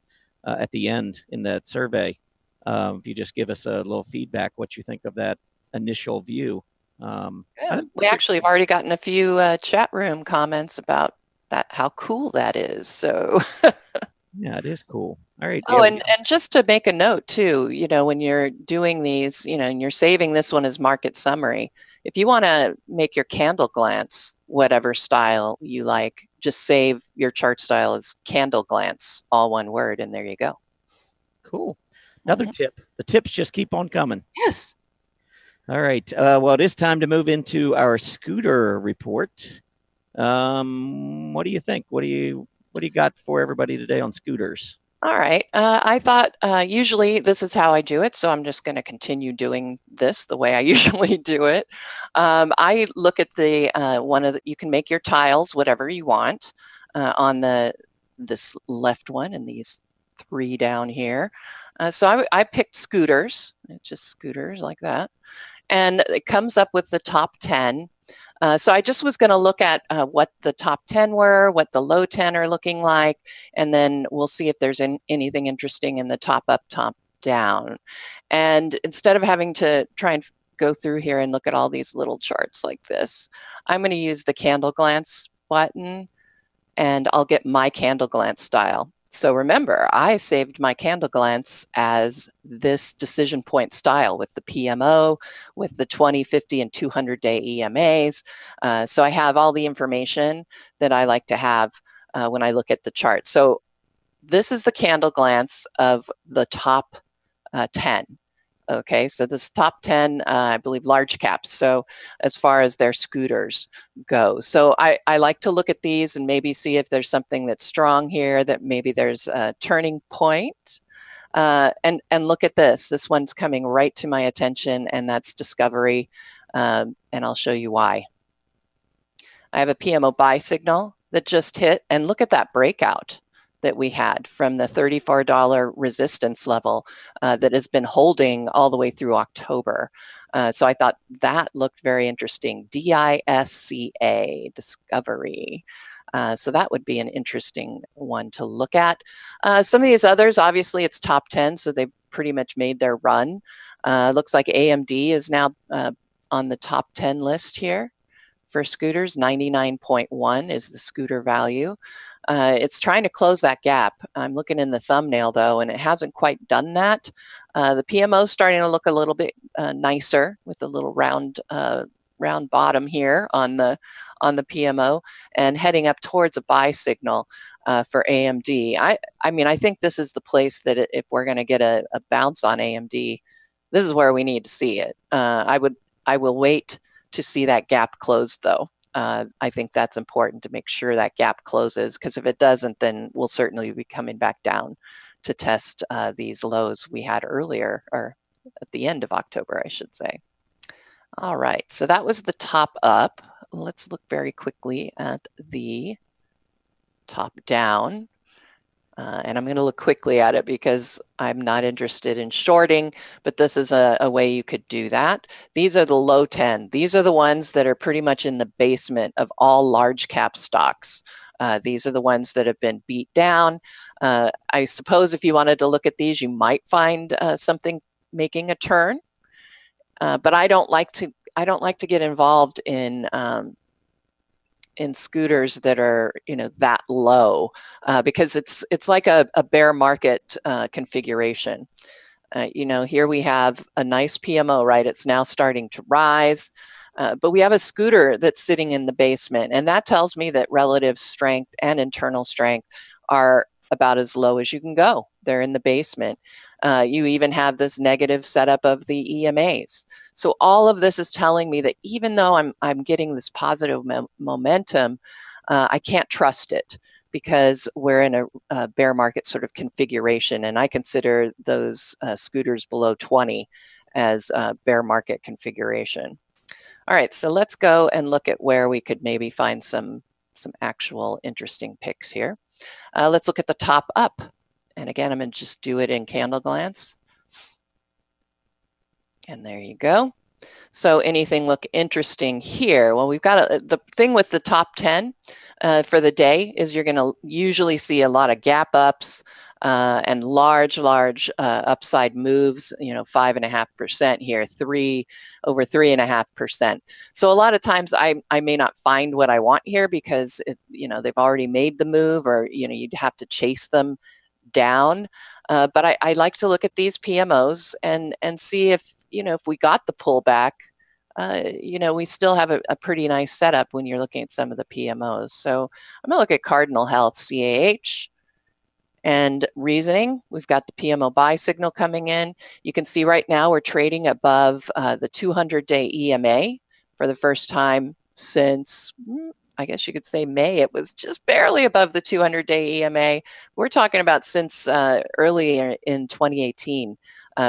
at the end in that survey. If you just give us a little feedback, what you think of that initial view. We actually have already gotten a few chat room comments about that, how cool that is. So yeah, it is cool. All right. Oh, and just to make a note too, when you're doing these, and you're saving this one as market summary, if you want to make your candle glance whatever style you like, just save your chart style as candle glance, all one word, and there you go. Cool. Another tip. The tips just keep on coming. Yes. All right. Well, it is time to move into our scooter report. What do you think? What do you got for everybody today on scooters? All right. I thought usually this is how I do it, so I'm just going to continue doing this the way I usually do it. I look at the you can make your tiles whatever you want on this left one and these 3 down here. So I picked scooters, just scooters like that, and it comes up with the top 10. So I just was going to look at what the top 10 were, what the low 10 are looking like, and then we'll see if there's anything interesting in the top up, top down. And instead of having to try and go through here and look at all these little charts like this, I'm going to use the candle glance button, and I'll get my candle glance style. So remember, I saved my candle glance as this decision point style with the PMO, with the 20, 50, and 200-day EMAs. So I have all the information that I like to have when I look at the chart. So this is the candle glance of the top 10. Okay, so this top 10, I believe, large caps. So as far as their scooters go. So I like to look at these and maybe see if there's something that's strong here, that maybe there's a turning point. And look at this. This one's coming right to my attention, and that's Discovery. And I'll show you why. I have a PMO buy signal that just hit, and look at that breakout that we had from the $34 resistance level that has been holding all the way through October. So I thought that looked very interesting. DISCA, Discovery. So that would be an interesting one to look at. Some of these others, obviously it's top 10, so they've pretty much made their run. Looks like AMD is now on the top 10 list here for scooters. 99.1 is the scooter value. It's trying to close that gap. I'm looking in the thumbnail though, and it hasn't quite done that. The PMO is starting to look a little bit nicer with a little round bottom here on the PMO, and heading up towards a buy signal for AMD. I mean, I think this is the place that if we're going to get a bounce on AMD, this is where we need to see it. I will wait to see that gap close though. I think that's important to make sure that gap closes, because if it doesn't, then we'll certainly be coming back down to test these lows we had earlier, or at the end of October, I should say. All right, so that was the top up. Let's look very quickly at the top down. And I'm going to look quickly at it because I'm not interested in shorting, but this is a way you could do that. These are the low 10. These are the ones that are pretty much in the basement of all large cap stocks. These are the ones that have been beat down. I suppose if you wanted to look at these, you might find something making a turn. But I don't like to get involved in in scooters that are, that low, because it's like a bear market configuration. Here we have a nice PMO, right? It's now starting to rise, but we have a scooter that's sitting in the basement, and that tells me that relative strength and internal strength are about as low as you can go. They're in the basement. You even have this negative setup of the EMAs. So all of this is telling me that even though I'm getting this positive momentum, I can't trust it, because we're in a bear market sort of configuration, and I consider those scooters below 20 as a bear market configuration. All right, so let's go and look at where we could maybe find some actual interesting picks here. Let's look at the top up. And again, I'm going to just do it in Candle Glance. And there you go. So anything look interesting here? Well, we've got the thing with the top 10 for the day is you're going to usually see a lot of gap ups and large upside moves, 5.5% here, over 3.5%. So a lot of times I may not find what I want here because they've already made the move, or you'd have to chase them down. But I like to look at these PMOs and see if we got the pullback. We still have a pretty nice setup when you're looking at some of the PMOs. So I'm gonna look at Cardinal Health, CAH, and reasoning. We've got the PMO buy signal coming in. You can see right now we're trading above the 200-day EMA for the first time since, I guess you could say, May. It was just barely above the 200-day EMA. We're talking about since early in 2018.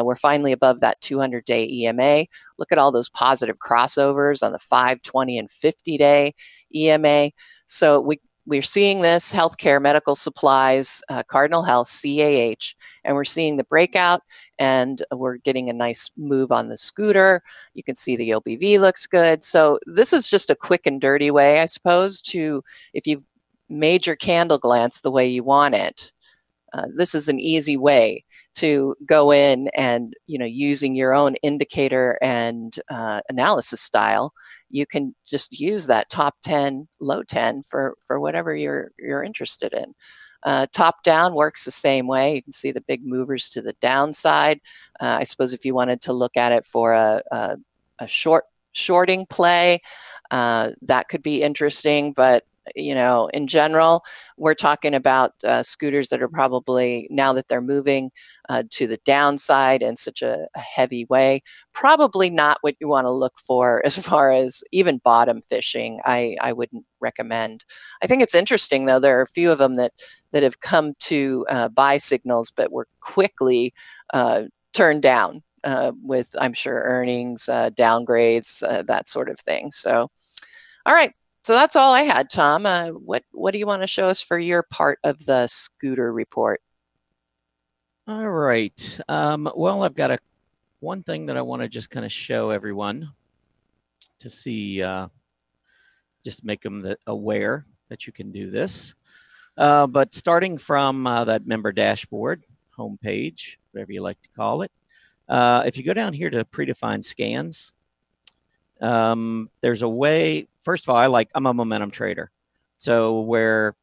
We're finally above that 200-day EMA. Look at all those positive crossovers on the 5, 20, and 50-day EMA. So we're seeing this healthcare, medical supplies, Cardinal Health, CAH, and we're seeing the breakout, and we're getting a nice move on the scooter. You can see the OBV looks good. So this is just a quick and dirty way, I suppose, to, if you've made your Candle Glance the way you want it, this is an easy way to go in and, using your own indicator and analysis style, you can just use that top 10, low 10 for whatever you're interested in. Top down works the same way. You can see the big movers to the downside. I suppose if you wanted to look at it for a shorting play, that could be interesting, but in general, we're talking about scooters that are probably, now that they're moving to the downside in such a heavy way, probably not what you want to look for as far as even bottom fishing. I wouldn't recommend. I think it's interesting, though, there are a few of them that have come to buy signals, but were quickly turned down with, I'm sure, earnings, downgrades, that sort of thing. So, all right. So that's all I had, Tom. What do you want to show us for your part of the scooter report? All right. Well, I've got one thing that I want to just kind of show everyone to see, just make them aware that you can do this. But starting from that member dashboard, homepage, whatever you like to call it, if you go down here to predefined scans, there's a way. First of all, I'm a momentum trader. So where,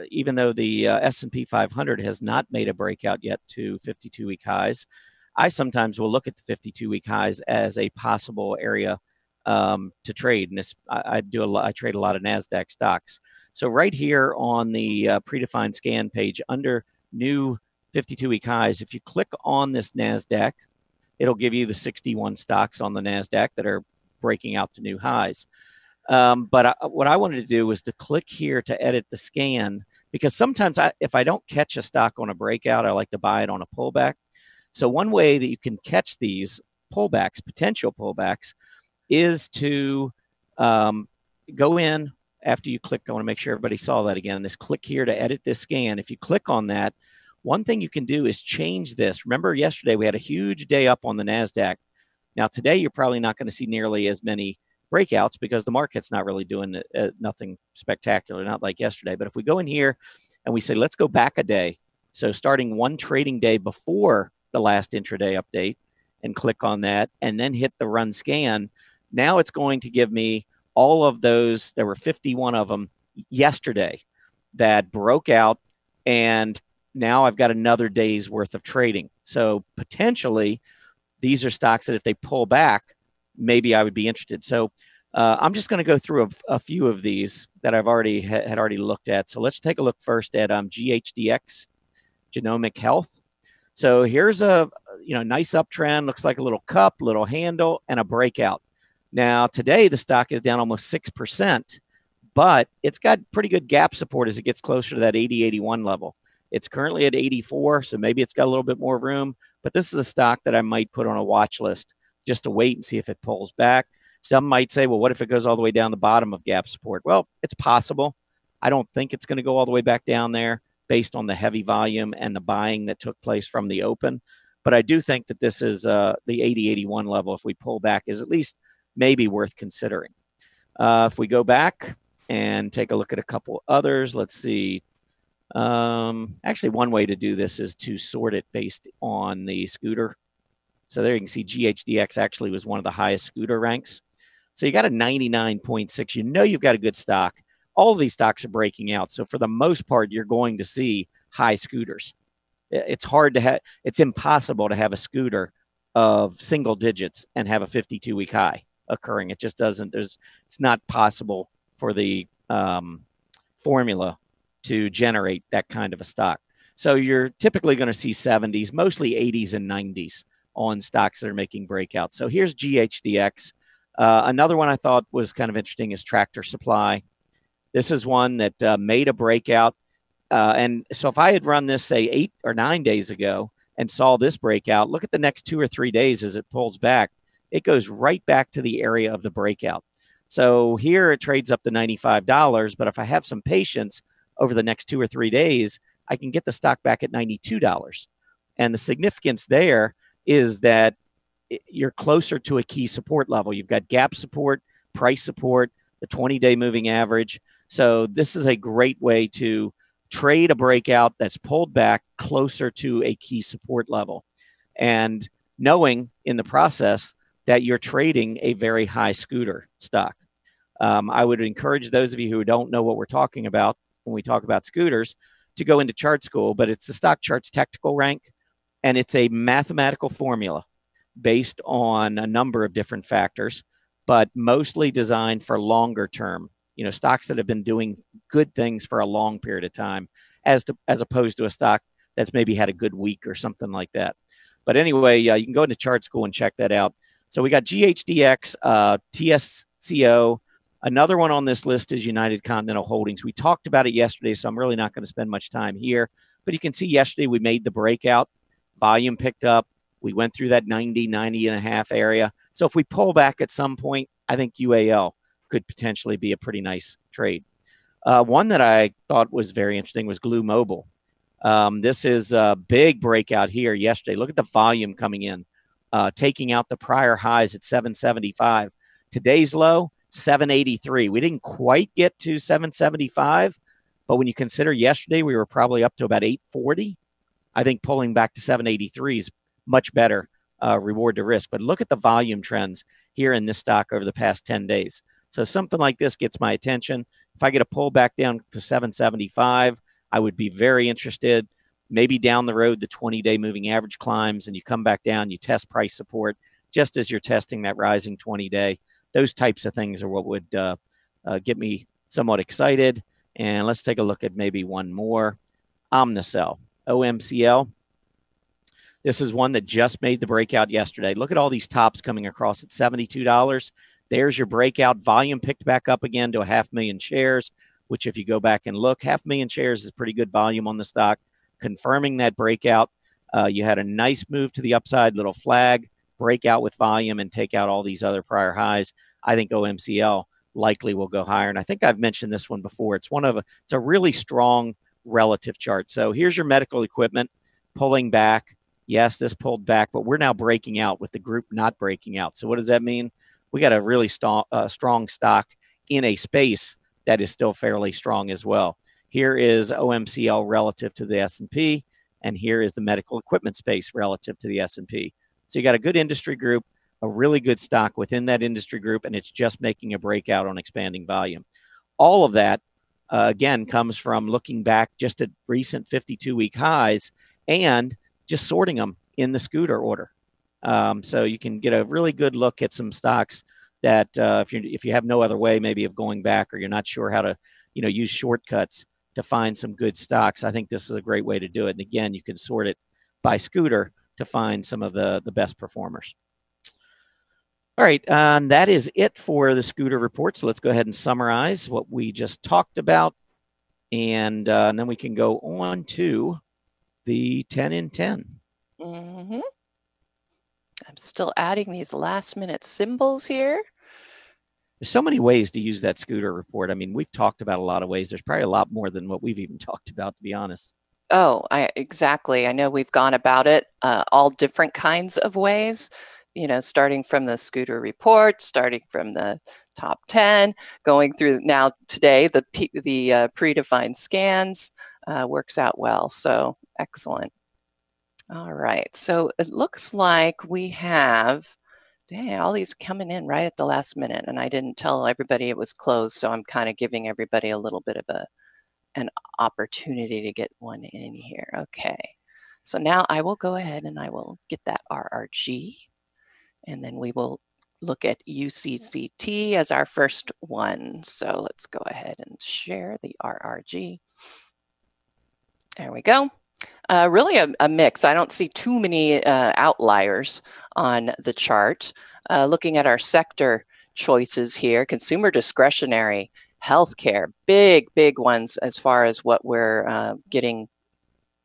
even though the S&P 500 has not made a breakout yet to 52-week highs, I sometimes will look at the 52-week highs as a possible area to trade. And I trade a lot of NASDAQ stocks. So right here on the predefined scan page under new 52-week highs, if you click on this NASDAQ, it'll give you the 61 stocks on the NASDAQ that are breaking out to new highs. But what I wanted to do was to click here to edit the scan, because sometimes if I don't catch a stock on a breakout, I like to buy it on a pullback. So one way that you can catch these pullbacks, potential pullbacks, is to go in after you click. I want to make sure everybody saw that again. This click here to edit this scan. If you click on that, one thing you can do is change this. Remember yesterday we had a huge day up on the NASDAQ. Now today you're probably not going to see nearly as many breakouts because the market's not really doing nothing spectacular, not like yesterday. But if we go in here and we say, let's go back a day. So starting one trading day before the last intraday update, and click on that and then hit the run scan. Now it's going to give me all of those, there were 51 of them yesterday that broke out, and now I've got another day's worth of trading. So potentially these are stocks that if they pull back, maybe I would be interested. So I'm just going to go through a few of these that I've already had already looked at. So let's take a look first at GHDX, Genomic Health. So here's a nice uptrend. Looks like a little cup, little handle, and a breakout. Now today the stock is down almost 6%, but it's got pretty good gap support as it gets closer to that 80-81 level. It's currently at 84, so maybe it's got a little bit more room. But this is a stock that I might put on a watch list just to wait and see if it pulls back. Some might say, well, what if it goes all the way down the bottom of gap support? Well, it's possible. I don't think it's going to go all the way back down there based on the heavy volume and the buying that took place from the open. But I do think that this is the 80-81 level, if we pull back, is at least maybe worth considering. If we go back and take a look at a couple others, let's see. Actually, one way to do this is to sort it based on the scooter. So there you can see GHDX actually was one of the highest scooter ranks. So you got a 99.6. You know you've got a good stock. All of these stocks are breaking out. So for the most part, you're going to see high scooters. It's hard to have, it's impossible to have a scooter of single digits and have a 52-week high occurring. It just doesn't, it's not possible for the formula to generate that kind of a stock. So you're typically going to see 70s, mostly 80s and 90s on stocks that are making breakouts. So here's GHDX. Another one I thought was kind of interesting is Tractor Supply. This is one that made a breakout. And so if I had run this, say, 8 or 9 days ago and saw this breakout, look at the next 2 or 3 days as it pulls back. It goes right back to the area of the breakout. So here it trades up to $95, but if I have some patience over the next 2 or 3 days, I can get the stock back at $92. And the significance there is that you're closer to a key support level. You've got gap support, price support, the 20-day moving average. So this is a great way to trade a breakout that's pulled back closer to a key support level, and knowing in the process that you're trading a very high scooter stock. I would encourage those of you who don't know what we're talking about when we talk about scooters to go into Chart School, but it's the StockCharts technical rank, and it's a mathematical formula based on a number of different factors, but mostly designed for longer term, stocks that have been doing good things for a long period of time, as opposed to a stock that's maybe had a good week or something like that. But anyway, you can go into Chart School and check that out. So we got GHDX, TSCO. Another one on this list is United Continental Holdings. We talked about it yesterday, so I'm really not going to spend much time here. But you can see yesterday we made the breakout. Volume picked up. We went through that 90 and a half area. So if we pull back at some point, I think UAL could potentially be a pretty nice trade. One that I thought was very interesting was Glue Mobile. This is a big breakout here yesterday. Look at the volume coming in, taking out the prior highs at 775. Today's low, 783. We didn't quite get to 775, but when you consider yesterday we were probably up to about 840, I think pulling back to 783 is much better reward to risk. But look at the volume trends here in this stock over the past 10 days. So something like this gets my attention. If I get a pull back down to 775, I would be very interested. Maybe down the road, the 20-day moving average climbs and you come back down, you test price support just as you're testing that rising 20-day. Those types of things are what would get me somewhat excited. And let's take a look at maybe one more. Omnicell, OMCL. This is one that just made the breakout yesterday. Look at all these tops coming across at $72. There's your breakout. Volume picked back up again to 500,000 shares, which if you go back and look, 500,000 shares is pretty good volume on the stock. Confirming that breakout, you had a nice move to the upside, little flag, breakout with volume, and take out all these other prior highs. I think OMCL likely will go higher. And I think I've mentioned this one before. It's a really strong relative chart. So here's your medical equipment pulling back. Yes, this pulled back, but we're now breaking out with the group not breaking out. So what does that mean? We got a really strong stock in a space that is still fairly strong as well. Here is OMCL relative to the S&P, and here is the medical equipment space relative to the S&P. So you got a good industry group. a really good stock within that industry group, and it's just making a breakout on expanding volume. All of that, again, comes from looking back just at recent 52-week highs and just sorting them in the scooter order. So you can get a really good look at some stocks that if you have no other way maybe of going back, or you're not sure how to use shortcuts to find some good stocks, I think this is a great way to do it. And again, you can sort it by scooter to find some of the best performers. All right, that is it for the scooter report. So let's go ahead and summarize what we just talked about, and then we can go on to the 10 in 10. Mm-hmm. I'm still adding these last-minute symbols here. There's so many ways to use that scooter report. I mean, we've talked about a lot of ways. There's probably a lot more than what we've even talked about, to be honest. Oh, exactly. I know we've gone about it all different kinds of ways, starting from the scooter report, starting from the top 10, going through now today, the predefined scans works out well. So excellent. All right. So it looks like we have, all these coming in right at the last minute, and I didn't tell everybody it was closed. So I'm kind of giving everybody a little bit of an opportunity to get one in here. Okay. So now I will go ahead and I will get that RRG, and then we will look at UCCT as our first one. So let's go ahead and share the RRG. There we go. Really a mix. I don't see too many outliers on the chart. Looking at our sector choices here, consumer discretionary, healthcare, big ones as far as what we're getting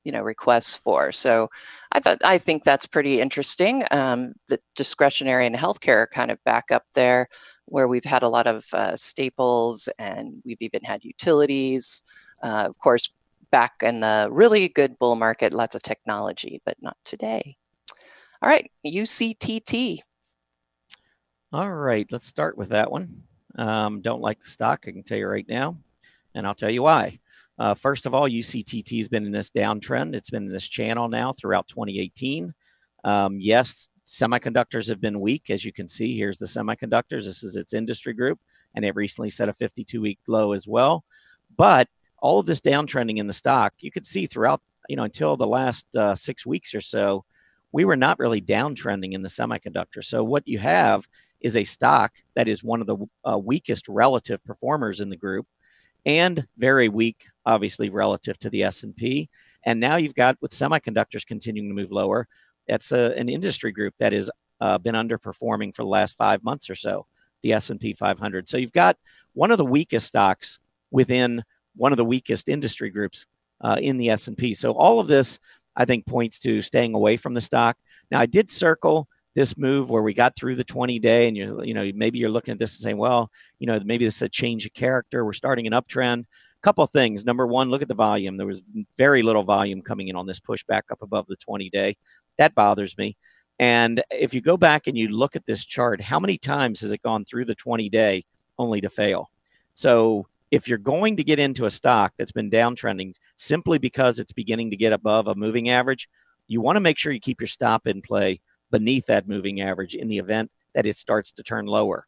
requests for. So I think that's pretty interesting. The discretionary and healthcare are kind of back up there, where we've had a lot of staples, and we've even had utilities. Of course, back in the really good bull market, lots of technology, but not today. All right, UCTT. All right, let's start with that one. Don't like the stock, I can tell you right now, and I'll tell you why. First of all, UCTT has been in this downtrend. It's been in this channel now throughout 2018. Yes, semiconductors have been weak. As you can see, here's the semiconductors. This is its industry group, and it recently set a 52-week low as well. But all of this downtrending in the stock, you could see throughout, until the last 6 weeks or so, we were not really downtrending in the semiconductor. So what you have is a stock that is one of the weakest relative performers in the group, and very weak, obviously, relative to the S&P. And now you've got, with semiconductors continuing to move lower, that's an industry group that has been underperforming for the last 5 months or so, the S&P 500. So you've got one of the weakest stocks within one of the weakest industry groups in the S&P. So all of this, I think, points to staying away from the stock. Now, I did circle this move where we got through the 20-day, and maybe you're looking at this and saying, well, maybe this is a change of character. We're starting an uptrend. Couple of things. Number one, look at the volume. There was very little volume coming in on this push back up above the 20-day. That bothers me. And if you go back and you look at this chart, how many times has it gone through the 20-day only to fail? So if you're going to get into a stock that's been downtrending simply because it's beginning to get above a moving average, you want to make sure you keep your stop in play beneath that moving average in the event that it starts to turn lower.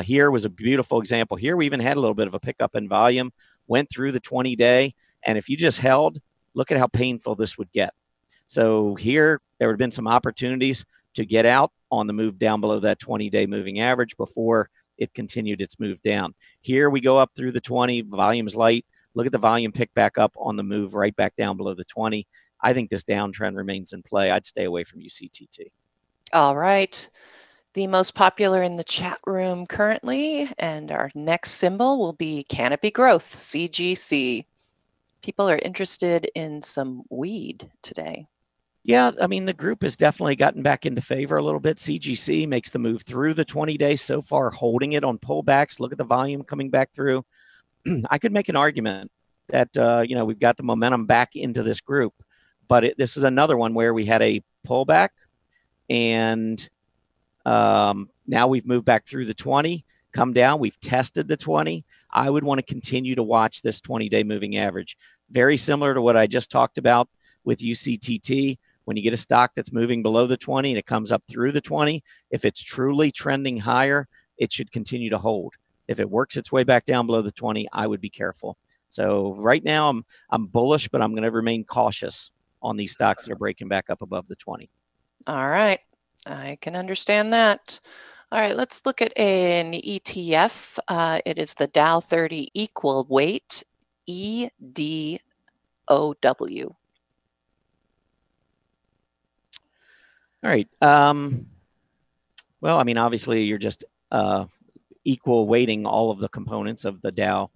Here was a beautiful example. Here we even had a little bit of a pickup in volume, went through the 20-day, and if you just held, look at how painful this would get. So here, there would have been some opportunities to get out on the move down below that 20-day moving average before it continued its move down. Here we go up through the 20, volume's light. Look at the volume pick back up on the move right back down below the 20. I think this downtrend remains in play. I'd stay away from UCTT. All right. The most popular in the chat room currently, and our next symbol will be Canopy Growth, CGC. People are interested in some weed today. Yeah, I mean, the group has definitely gotten back into favor a little bit. CGC makes the move through the 20-day so far, holding it on pullbacks. Look at the volume coming back through. I could make an argument that, we've got the momentum back into this group, but this is another one where we had a pullback, and now we've moved back through the 20, come down. We've tested the 20. I would want to continue to watch this 20-day moving average. Very similar to what I just talked about with UCTT. when you get a stock that's moving below the 20 and it comes up through the 20, if it's truly trending higher, it should continue to hold. If it works its way back down below the 20, I would be careful. So right now I'm bullish, but I'm going to remain cautious on these stocks that are breaking back up above the 20. All right. I can understand that. All right, let's look at an ETF. It is the Dow 30 Equal Weight, EDOW. All right. Well, I mean, obviously, you're just equal weighting all of the components of the Dow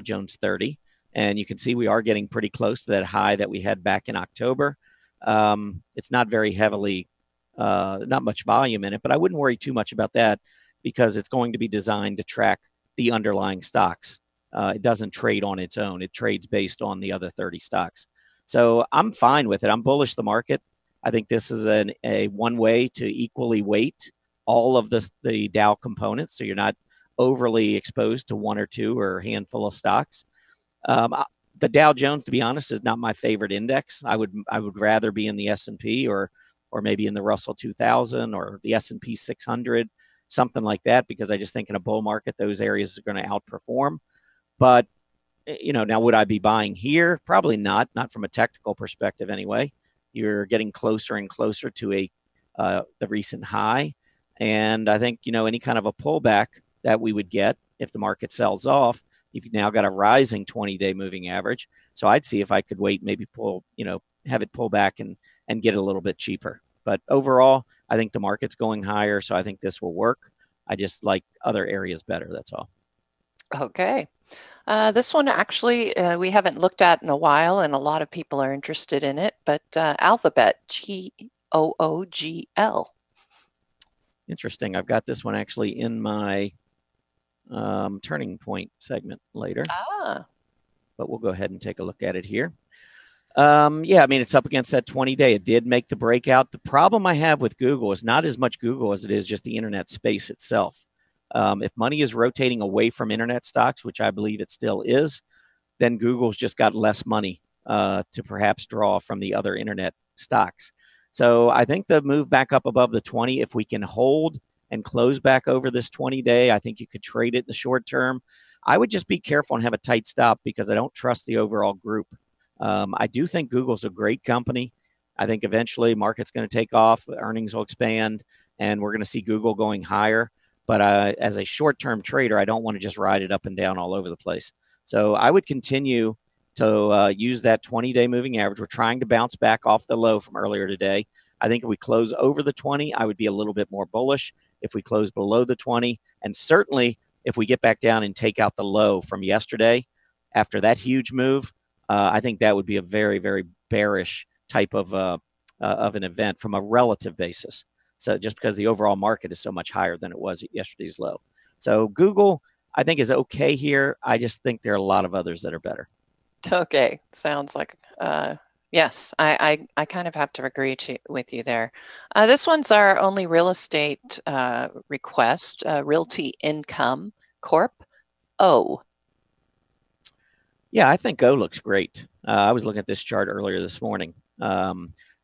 Jones 30. And you can see we are getting pretty close to that high that we had back in October. It's not very heavily, not much volume in it, but I wouldn't worry too much about that because it's going to be designed to track the underlying stocks. It doesn't trade on its own. It trades based on the other 30 stocks. So I'm fine with it. I'm bullish the market. I think this is a one way to equally weight all of the Dow components, so you're not overly exposed to one or two or a handful of stocks. The Dow Jones, to be honest, is not my favorite index. I would rather be in the S&P or maybe in the Russell 2000 or the S&P 600, something like that, because I just think in a bull market those areas are going to outperform. But now would I be buying here? Probably not from a technical perspective anyway. You're getting closer and closer to the recent high. And I think, any kind of a pullback that we would get if the market sells off, you've now got a rising 20-day moving average. So I'd see if I could wait, maybe have it pull back and get a little bit cheaper. But overall, I think the market's going higher. So I think this will work. I just like other areas better. That's all. Okay. This one actually we haven't looked at in a while, and a lot of people are interested in it, but Alphabet, GOOGL. Interesting. I've got this one actually in my turning point segment later. But we'll go ahead and take a look at it here. Yeah, I mean, it's up against that 20-day. It did make the breakout. The problem I have with Google is not as much Google as it is just the internet space itself. If money is rotating away from internet stocks, which I believe it still is, then Google's just got less money to perhaps draw from the other internet stocks. So I think the move back up above the 20, if we can hold and close back over this 20-day, I think you could trade it in the short term. I would just be careful and have a tight stop because I don't trust the overall group. I do think Google's a great company. I think eventually market's going to take off, earnings will expand, and we're going to see Google going higher. But as a short-term trader, I don't want to just ride it up and down all over the place. So I would continue to use that 20-day moving average. We're trying to bounce back off the low from earlier today. I think if we close over the 20, I would be a little bit more bullish. If we close below the 20, and certainly if we get back down and take out the low from yesterday after that huge move, I think that would be a very, very bearish type of an event from a relative basis. So just because the overall market is so much higher than it was at yesterday's low. So Google, I think, is okay here. I just think there are a lot of others that are better. Okay, sounds like, yes, I kind of have to agree with you there. This one's our only real estate request, Realty Income Corp. O. Yeah, I think O looks great. I was looking at this chart earlier this morning.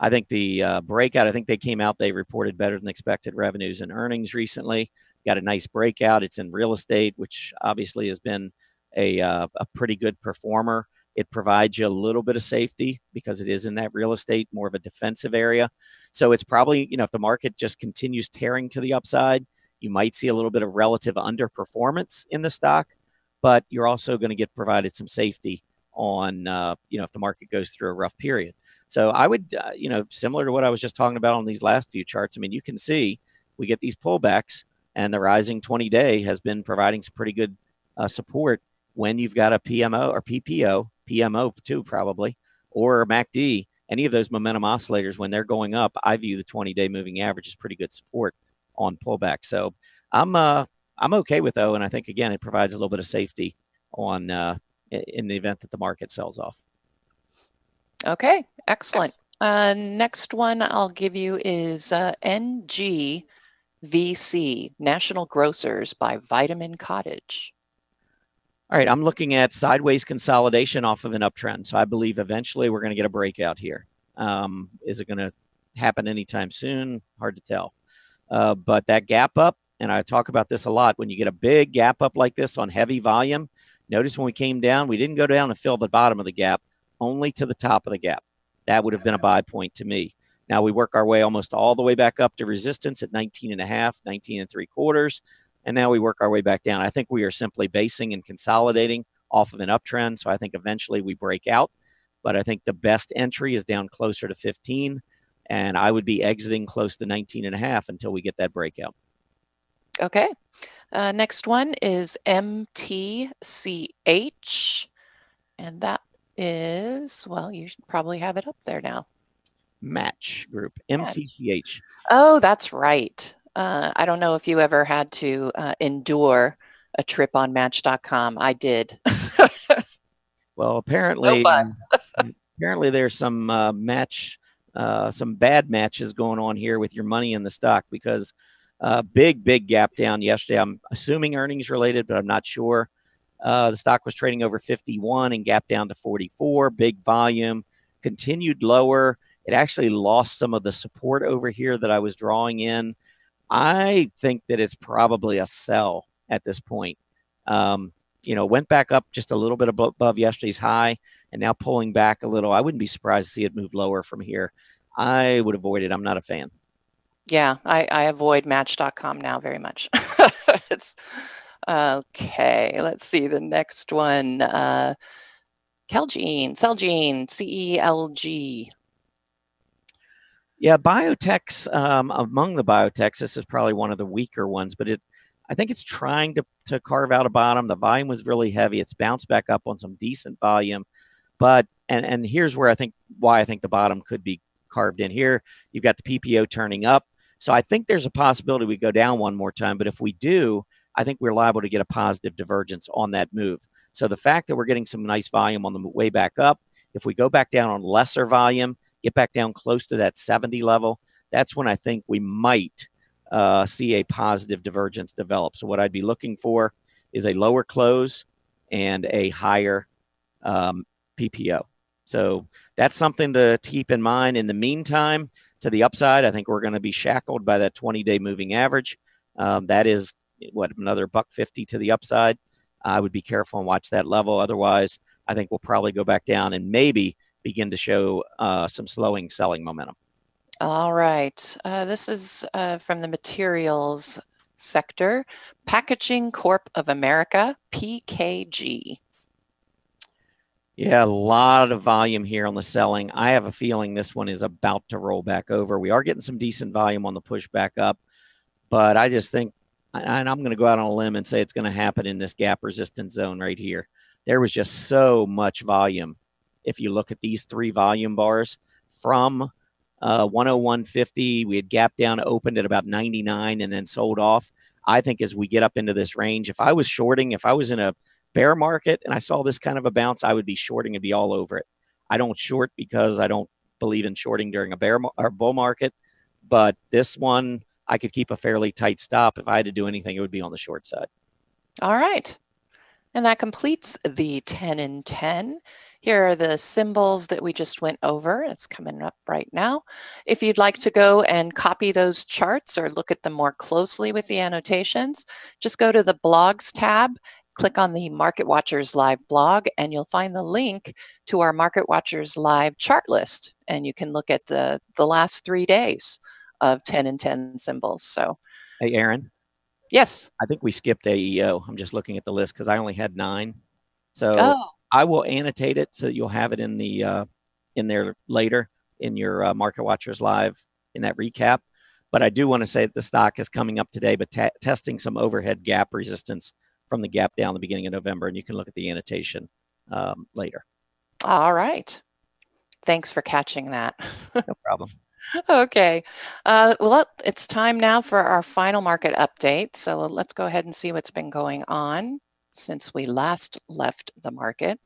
I think the breakout, I think they came out, they reported better than expected revenues and earnings recently. Got a nice breakout. It's in real estate, which obviously has been a pretty good performer. It provides you a little bit of safety because it is in that real estate, more of a defensive area. So it's probably, if the market just continues tearing to the upside, you might see a little bit of relative underperformance in the stock, but you're also going to get provided some safety on, if the market goes through a rough period. So I would, similar to what I was just talking about on these last few charts, I mean, you can see we get these pullbacks and the rising 20-day has been providing some pretty good support when you've got a PMO or PMO too, probably, or a MACD, any of those momentum oscillators, when they're going up, I view the 20-day moving average as pretty good support on pullback. So I'm okay with O, and I think, again, it provides a little bit of safety on in the event that the market sells off. Okay, excellent. Next one I'll give you is NGVC, National Grocers by Vitamin Cottage. All right, I'm looking at sideways consolidation off of an uptrend. So I believe eventually we're going to get a breakout here. Is it going to happen anytime soon? Hard to tell. But that gap up, and I talk about this a lot, when you get a big gap up like this on heavy volume, notice when we came down, we didn't go down and fill the bottom of the gap, only to the top of the gap. That would have been a buy point to me. Now we work our way almost all the way back up to resistance at 19.5, 19.75, and now we work our way back down. I think we are simply basing and consolidating off of an uptrend, so I think eventually we break out, but I think the best entry is down closer to 15, and I would be exiting close to 19.5 until we get that breakout. Okay. Next one is MTCH, and that is, well, you should probably have it up there now. Match Group, MTCH. Oh, that's right. I don't know if you ever had to endure a trip on Match.com. I did. Well, apparently, apparently there's some some bad matches going on here with your money in the stock, because big gap down yesterday. I'm assuming earnings related, but I'm not sure. The stock was trading over 51 and gap down to 44. Big volume, continued lower. It actually lost some of the support over here that I was drawing in. I think that it's probably a sell at this point. You know, went back up just a little bit above yesterday's high and now pulling back a little. I wouldn't be surprised to see it move lower from here. I would avoid it. I'm not a fan. Yeah, I avoid Match.com now very much. It's okay. Let's see the next one. Celgene, CELG. Yeah, biotechs, among the biotechs, this is probably one of the weaker ones, but I think it's trying to carve out a bottom. The volume was really heavy. It's bounced back up on some decent volume, but and here's where why I think the bottom could be carved in here. You've got the PPO turning up, so I think there's a possibility we go down one more time. But if we do, I think we're liable to get a positive divergence on that move. So the fact that we're getting some nice volume on the way back up, if we go back down on lesser volume, get back down close to that 70 level, that's when I think we might see a positive divergence develop. So what I'd be looking for is a lower close and a higher PPO. So that's something to keep in mind. In the meantime, to the upside, I think we're going to be shackled by that 20-day moving average. That is another $1.50 to the upside. I would be careful and watch that level. Otherwise, I think we'll probably go back down and maybe begin to show some slowing selling momentum. All right. This is from the materials sector. Packaging Corp of America, PKG. Yeah, a lot of volume here on the selling. I have a feeling this one is about to roll back over. We are getting some decent volume on the push back up, but I just think, and I'm going to go out on a limb and say it's going to happen in this gap resistance zone right here. There was just so much volume. If you look at these three volume bars from 101.50, we had gap down, opened at about 99 and then sold off. I think as we get up into this range, if I was shorting, if I was in a bear market and I saw this kind of a bounce, I would be shorting and be all over it. I don't short because I don't believe in shorting during a bear or bull market, but this one I could keep a fairly tight stop. If I had to do anything, it would be on the short side. All right. And that completes the 10 in 10. Here are the symbols that we just went over. It's coming up right now. If you'd like to go and copy those charts or look at them more closely with the annotations, just go to the blogs tab, click on the Market Watchers Live blog, and you'll find the link to our Market Watchers Live chart list. And you can look at the last 3 days of 10 in 10 symbols. So, hey, Erin. Yes. I think we skipped AEO. I'm just looking at the list because I only had 9. So I will annotate it so you'll have it in the in there later in your Market Watchers Live in that recap. But I do want to say that the stock is coming up today, but testing some overhead gap resistance from the gap down the beginning of November, and you can look at the annotation later. All right. Thanks for catching that. No problem. Okay. Well, it's time now for our final market update. So let's go ahead and see what's been going on since we last left the market.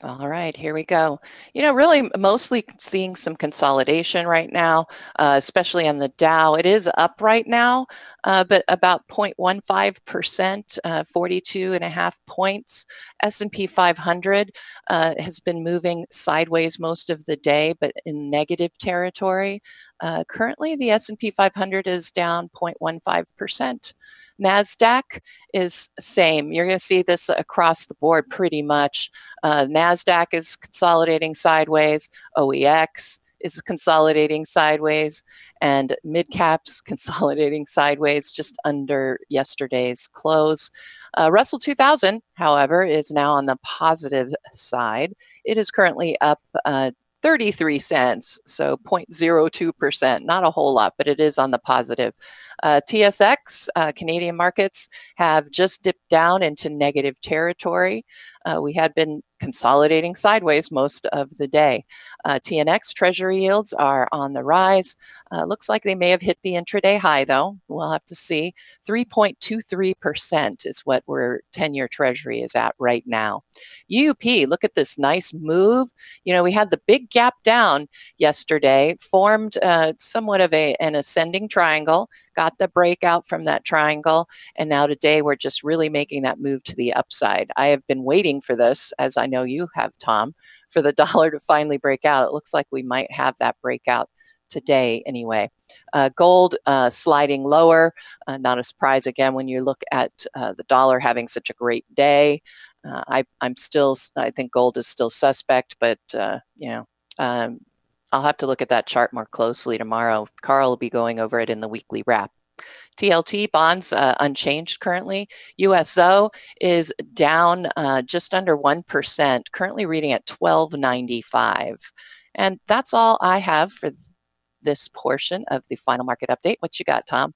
All right, here we go. You know, really mostly seeing some consolidation right now, especially on the Dow. It is up right now, but about 0.15%, 42.5 points. S&P 500 has been moving sideways most of the day, but in negative territory. Currently, the S&P 500 is down 0.15%. NASDAQ is same. You're going to see this across the board pretty much. NASDAQ is consolidating sideways. OEX is consolidating sideways, and mid-caps consolidating sideways just under yesterday's close. Russell 2000, however, is now on the positive side. It is currently up 33 cents, so 0.02%, not a whole lot, but it is on the positive. TSX, Canadian markets, have just dipped down into negative territory. We had been consolidating sideways most of the day. TNX Treasury yields are on the rise. Looks like they may have hit the intraday high, though. We'll have to see. 3.23% is what our 10-year Treasury is at right now. UUP, look at this nice move. You know, we had the big gap down yesterday, formed somewhat of an ascending triangle, got the breakout from that triangle, and now today we're just really making that move to the upside. I have been waiting for this, as I know you have, Tom, for the dollar to finally break out. It looks like we might have that breakout today anyway. Gold sliding lower, not a surprise again when you look at the dollar having such a great day. I think gold is still suspect, but you know, I'll have to look at that chart more closely tomorrow. Carl will be going over it in the weekly wrap. TLT bonds unchanged currently. USO is down just under 1%, currently reading at 12.95. And that's all I have for this portion of the final market update. What you got, Tom?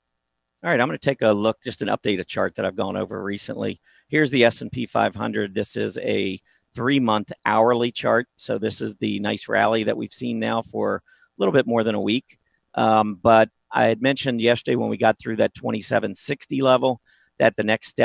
All right, I'm going to take a look, just an updated chart that I've gone over recently. Here's the S&P 500. This is a 3-month hourly chart. So this is the nice rally that we've seen now for a little bit more than a week. But I had mentioned yesterday when we got through that 2760 level that the next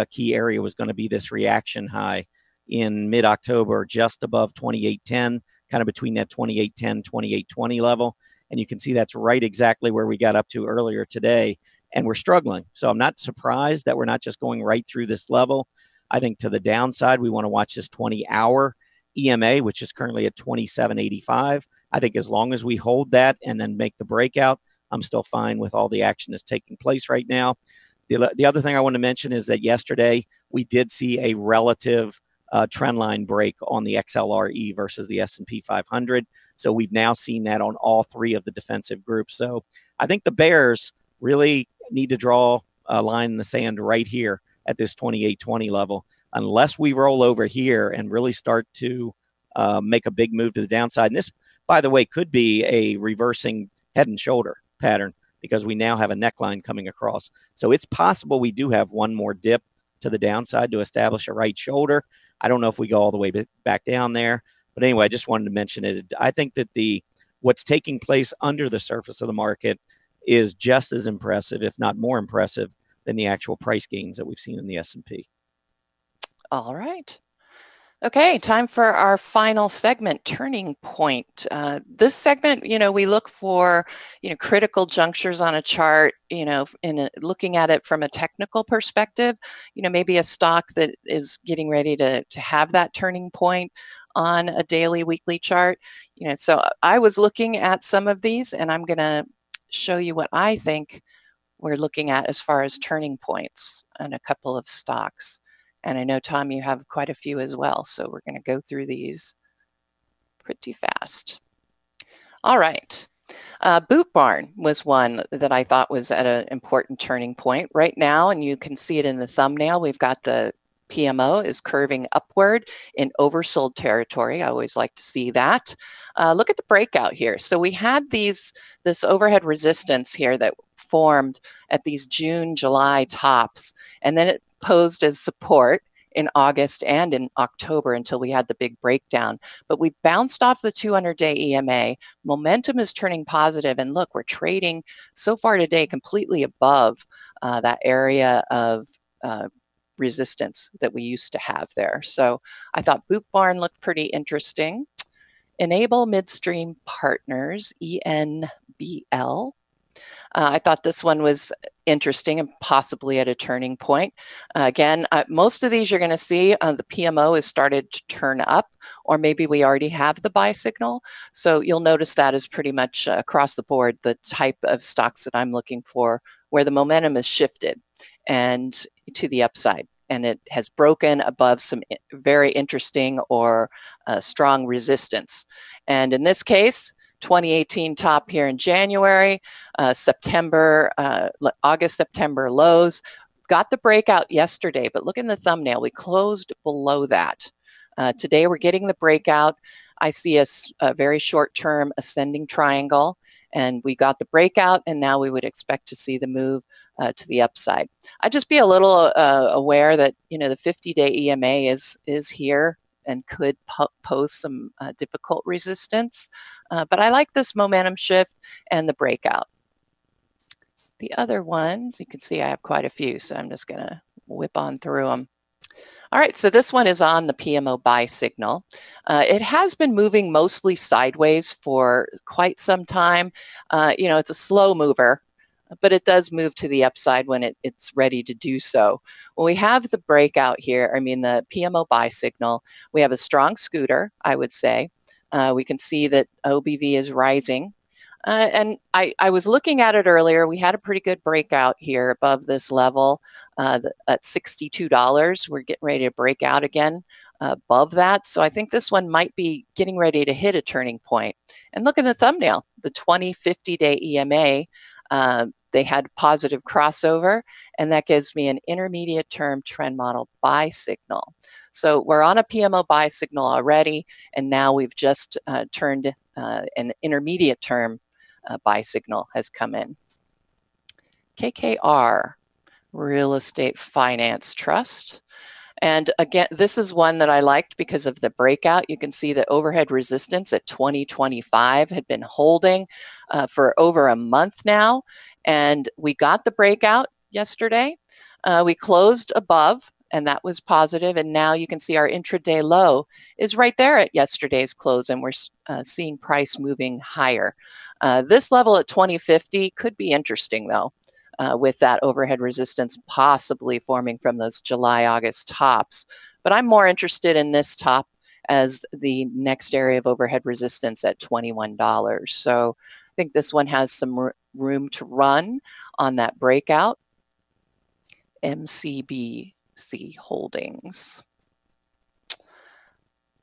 key area was going to be this reaction high in mid-October, just above 2810, kind of between that 2810, 2820 level. And you can see that's right exactly where we got up to earlier today. And we're struggling. So I'm not surprised that we're not just going right through this level. I think to the downside, we want to watch this 20-hour EMA, which is currently at 2785. I think as long as we hold that and then make the breakout, I'm still fine with all the action that's taking place right now. The other thing I want to mention is that yesterday we did see a relative trend line break on the XLRE versus the S&P 500. So we've now seen that on all three of the defensive groups. So I think the bears really need to draw a line in the sand right here at this 2820 level. Unless we roll over here and really start to make a big move to the downside. And this, by the way, could be a reversing head and shoulder pattern because we now have a neckline coming across. So it's possible we do have one more dip to the downside to establish a right shoulder. I don't know if we go all the way back down there. But anyway, I just wanted to mention it. I think that what's taking place under the surface of the market is just as impressive, if not more impressive, than the actual price gains that we've seen in the S&P. All right. Okay, time for our final segment, Turning Point. This segment, we look for, critical junctures on a chart, looking at it from a technical perspective, maybe a stock that is getting ready to have that turning point on a daily, weekly chart. So I was looking at some of these, and I'm going to show you what I think we're looking at as far as turning points on a couple of stocks. And I know, Tom, you have quite a few as well. So we're going to go through these pretty fast. All right. Boot Barn was one that I thought was at an important turning point right now. And you can see it in the thumbnail. We've got the PMO is curving upward in oversold territory. I always like to see that. Look at the breakout here. So we had this overhead resistance here that formed at these June, July tops, and then it posed as support in August and in October until we had the big breakdown. But we bounced off the 200-day EMA. Momentum is turning positive, and look, we're trading so far today completely above that area of resistance that we used to have there. So I thought Boot Barn looked pretty interesting. Enable Midstream Partners, ENBL. I thought this one was interesting and possibly at a turning point. Again, most of these you're going to see the PMO has started to turn up, or maybe we already have the buy signal. So you'll notice that is pretty much across the board the type of stocks that I'm looking for, where the momentum is shifted and to the upside. And it has broken above some very interesting or strong resistance. And in this case, 2018 top here in January, August, September lows. Got the breakout yesterday, but look in the thumbnail, we closed below that. Today we're getting the breakout. I see a very short-term ascending triangle, and we got the breakout, and now we would expect to see the move to the upside. I'd just be a little aware that, you know, the 50-day EMA is here and could pose some difficult resistance. But I like this momentum shift and the breakout. The other ones, you can see I have quite a few, so I'm just going to whip on through them. All right, so this one is on the PMO buy signal. It has been moving mostly sideways for quite some time. You know, it's a slow mover, but it does move to the upside when it's ready to do so. When we have the breakout here, I mean the PMO buy signal, we have a strong scooter, I would say. We can see that OBV is rising. And I was looking at it earlier. We had a pretty good breakout here above this level at $62. We're getting ready to break out again above that. So I think this one might be getting ready to hit a turning point. And look at the thumbnail, the 20-50-day EMA. They had positive crossover, and that gives me an intermediate term trend model buy signal. So we're on a PMO buy signal already, and now we've just turned an intermediate term buy signal has come in. KKR, Real Estate Finance Trust. And again, this is one that I liked because of the breakout. You can see that overhead resistance at 2025 had been holding for over a month now. And we got the breakout yesterday. We closed above, and that was positive. And now you can see our intraday low is right there at yesterday's close, and we're seeing price moving higher. This level at 2050 could be interesting, though, with that overhead resistance possibly forming from those July-August tops. But I'm more interested in this top as the next area of overhead resistance at $21. So I think this one has some room to run on that breakout. MCBC Holdings.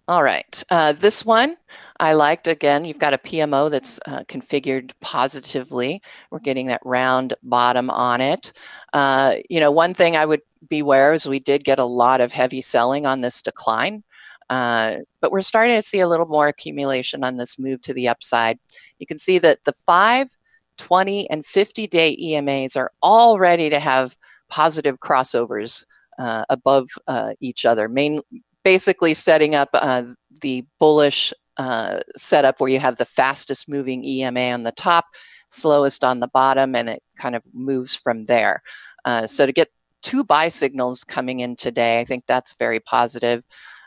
All right, this one I liked. Again, you've got a PMO that's configured positively. We're getting that round bottom on it. You know, one thing I would beware is we did get a lot of heavy selling on this decline, but we're starting to see a little more accumulation on this move to the upside. You can see that the 5, 20, and 50-day EMAs are all ready to have positive crossovers above each other, basically setting up the bullish setup where you have the fastest moving EMA on the top, slowest on the bottom, and it kind of moves from there. So to get 2 buy signals coming in today, I think that's very positive.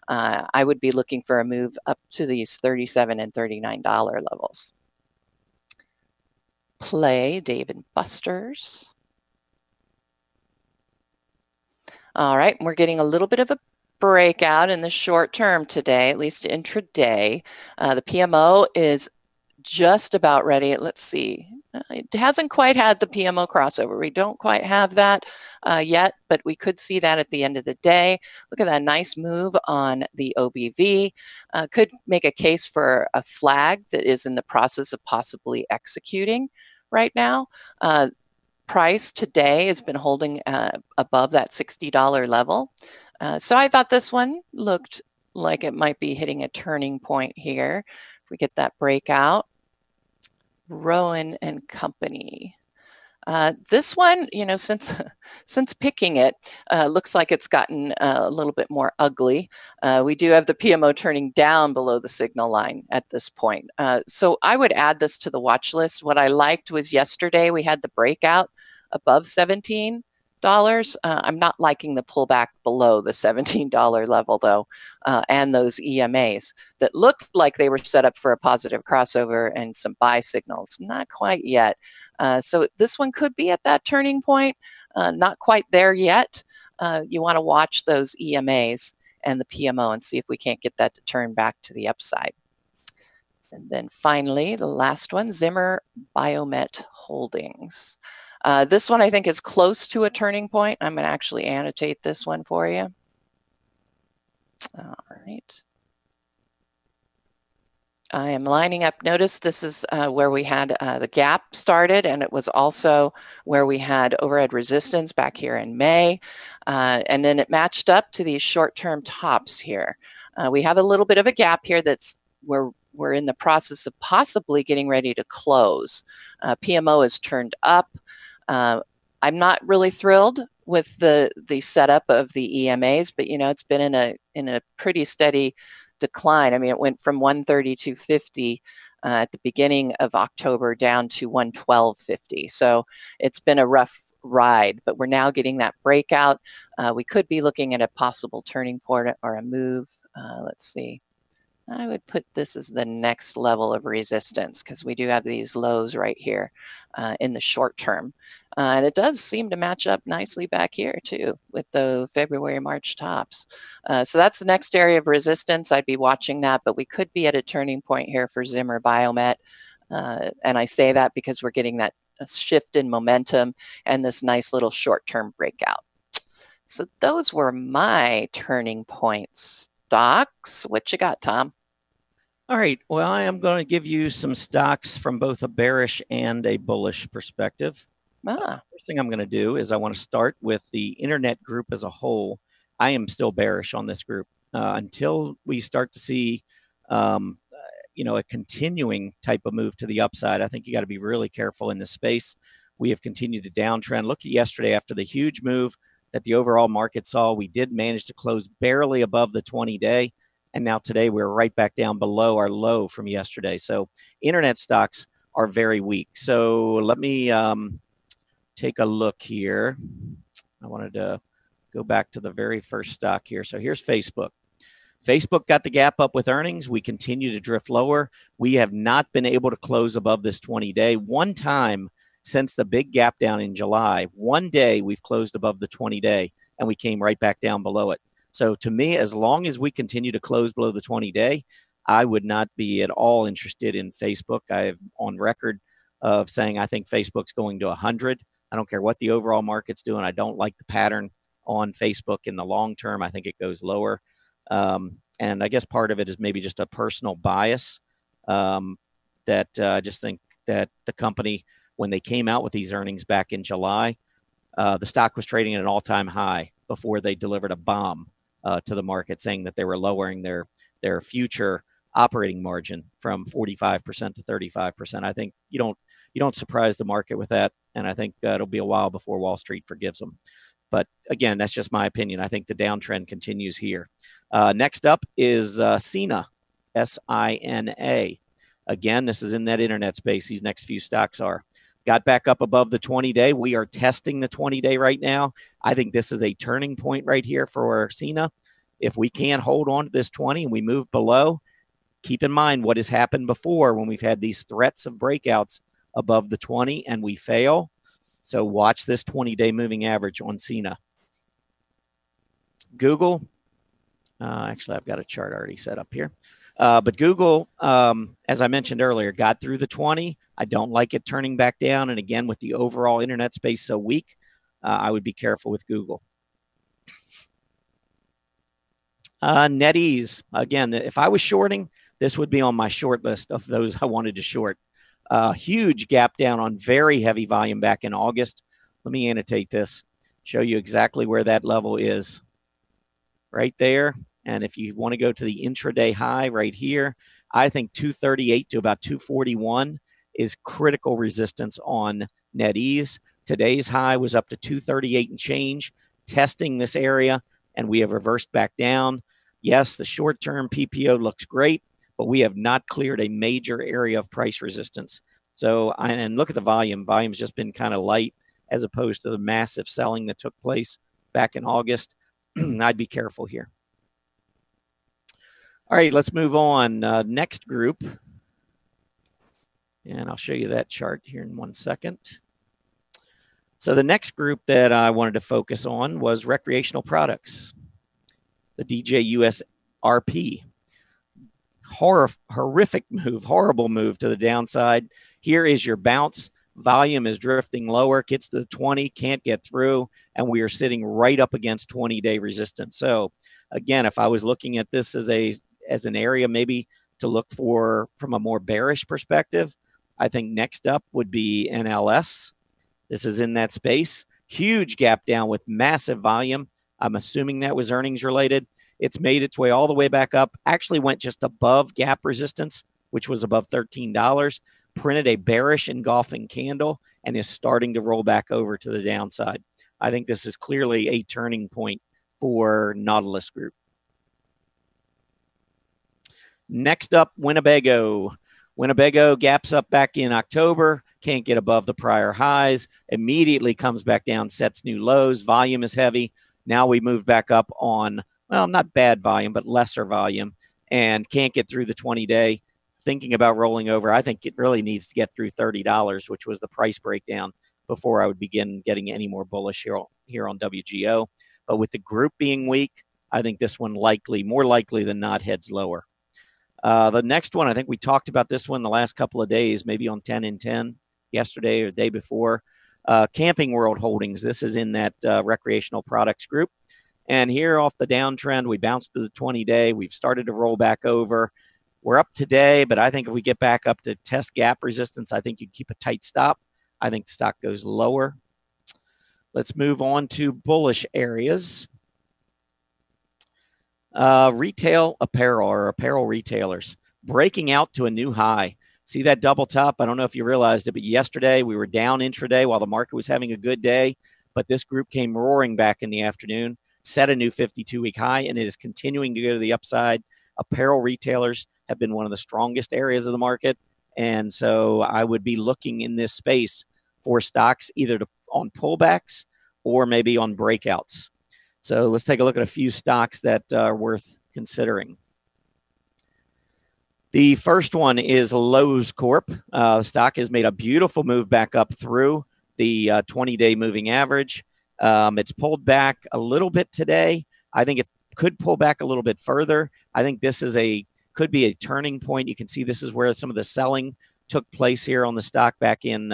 I would be looking for a move up to these $37 and $39 levels. Play Dave & Buster's. All right, we're getting a little bit of a breakout in the short term today, at least intraday. The PMO is just about ready. Let's see. It hasn't quite had the PMO crossover. We don't quite have that yet, but we could see that at the end of the day. Look at that nice move on the OBV. Could make a case for a flag that is in the process of possibly executing right now. Price today has been holding above that $60 level. So I thought this one looked like it might be hitting a turning point here. If we get that breakout. Rowan and Company. This one, you know, since picking it, looks like it's gotten a little bit more ugly. We do have the PMO turning down below the signal line at this point. So I would add this to the watch list. What I liked was yesterday we had the breakout above 17. I'm not liking the pullback below the $17 level, though, and those EMAs that looked like they were set up for a positive crossover and some buy signals. Not quite yet. So this one could be at that turning point. Not quite there yet. You want to watch those EMAs and the PMO and see if we can't get that to turn back to the upside. And then finally, the last one, Zimmer Biomet Holdings. This one I think is close to a turning point. I'm going to actually annotate this one for you. All right. I am lining up. Notice this is where we had the gap started, and it was also where we had overhead resistance back here in May. And then it matched up to these short-term tops here. We have a little bit of a gap here that's where we're in the process of possibly getting ready to close. PMO is turned up. I'm not really thrilled with the setup of the EMAs, but it's been in a pretty steady decline. I mean, it went from 132.50 at the beginning of October down to 112.50. So it's been a rough ride, but we're now getting that breakout. We could be looking at a possible turning point or a move. Let's see. I would put this as the next level of resistance because we do have these lows right here in the short term. And it does seem to match up nicely back here too with the February, March tops. So that's the next area of resistance. I'd be watching that, but we could be at a turning point here for Zimmer Biomet. And I say that because we're getting that shift in momentum and this nice little short-term breakout. So those were my turning point stocks. What you got, Tom? All right. Well, I am going to give you some stocks from both a bearish and a bullish perspective. First thing I'm going to do is I want to start with the internet group as a whole. I am still bearish on this group until we start to see, a continuing type of move to the upside. I think you got to be really careful in this space. We have continued to downtrend. Look at yesterday after the huge move that the overall market saw. We did manage to close barely above the 20-day. And now today we're right back down below our low from yesterday. So internet stocks are very weak. So let me take a look here. I wanted to go back to the very first stock here. So here's Facebook. Facebook got the gap up with earnings. We continue to drift lower. We have not been able to close above this 20-day. One time since the big gap down in July, one day we've closed above the 20-day and we came right back down below it. So to me, as long as we continue to close below the 20-day, I would not be at all interested in Facebook. I have on record of saying I think Facebook's going to 100. I don't care what the overall market's doing. I don't like the pattern on Facebook in the long term. I think it goes lower. And I guess part of it is maybe just a personal bias that I just think that the company, when they came out with these earnings back in July, the stock was trading at an all-time high before they delivered a bomb to the market saying that they were lowering their future operating margin from 45% to 35%. I think you don't surprise the market with that, and I think it'll be a while before Wall Street forgives them. But again, that's just my opinion. I think the downtrend continues here. Next up is SINA, S-I-N-A. Again, this is in that internet space. These next few stocks are. Got back up above the 20-day. We are testing the 20-day right now. I think this is a turning point right here for SINA. If we can't hold on to this 20 and we move below, keep in mind what has happened before when we've had these threats of breakouts above the 20 and we fail. So watch this 20-day moving average on SINA. Google. Actually, I've got a chart already set up here. But Google, as I mentioned earlier, got through the 20. I don't like it turning back down. And again, with the overall internet space so weak, I would be careful with Google. NetEase. Again, if I was shorting, this would be on my short list of those I wanted to short. Huge gap down on very heavy volume back in August. Let me annotate this, show you exactly where that level is. Right there. And if you want to go to the intraday high right here, I think 238 to about 241 is critical resistance on NetEase. Today's high was up to 238 and change, testing this area, and we have reversed back down. Yes, the short-term PPO looks great, but we have not cleared a major area of price resistance. So, and look at the volume. Volume's just been kind of light, as opposed to the massive selling that took place back in August. I'd be careful here. All right, let's move on. Next group. And I'll show you that chart here in 1 second. So the next group that I wanted to focus on was recreational products. The DJUSRP. Horrific move, horrible move to the downside. Here is your bounce. Volume is drifting lower, gets to the 20, can't get through, and we are sitting right up against 20-day resistance. So again, if I was looking at this as an area maybe to look for from a more bearish perspective, I think next up would be NLS. This is in that space. Huge gap down with massive volume. I'm assuming that was earnings related. It's made its way all the way back up, actually went just above gap resistance, which was above $13, printed a bearish engulfing candle, and is starting to roll back over to the downside. I think this is clearly a turning point for Nautilus Group. Next up, Winnebago. Winnebago gaps up back in October, can't get above the prior highs, immediately comes back down, sets new lows, volume is heavy. Now we move back up on, well, not bad volume, but lesser volume, and can't get through the 20-day. Thinking about rolling over, I think it really needs to get through $30, which was the price breakdown, before I would begin getting any more bullish here on WGO. But with the group being weak, I think this one more likely than not heads lower. The next one, I think we talked about this one the last couple of days, maybe on 10 in 10, yesterday or the day before. Camping World Holdings, this is in that recreational products group. And here off the downtrend, we bounced to the 20-day. We've started to roll back over. We're up today, but I think if we get back up to test gap resistance, I think you'd keep a tight stop. I think the stock goes lower. Let's move on to bullish areas. Retail apparel, or apparel retailers, breaking out to a new high. See that double top? I don't know if you realized it, but yesterday we were down intraday while the market was having a good day. But this group came roaring back in the afternoon, set a new 52-week high, and it is continuing to go to the upside. Apparel retailers have been one of the strongest areas of the market. And so I would be looking in this space for stocks either on pullbacks or maybe on breakouts. So let's take a look at a few stocks that are worth considering. The first one is Lowe's Corp. The stock has made a beautiful move back up through the 20-day moving average. It's pulled back a little bit today. I think it could pull back a little bit further. I think this is could be a turning point. You can see this is where some of the selling took place here on the stock back in,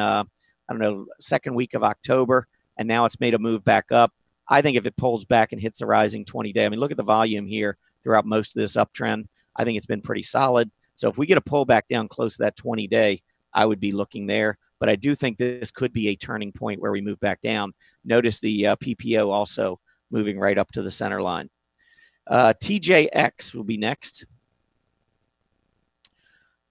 second week of October, and now it's made a move back up. I think if it pulls back and hits a rising 20-day, I mean, look at the volume here throughout most of this uptrend. I think it's been pretty solid. So if we get a pullback down close to that 20-day, I would be looking there. But I do think this could be a turning point where we move back down. Notice the PPO also moving right up to the center line. TJX will be next.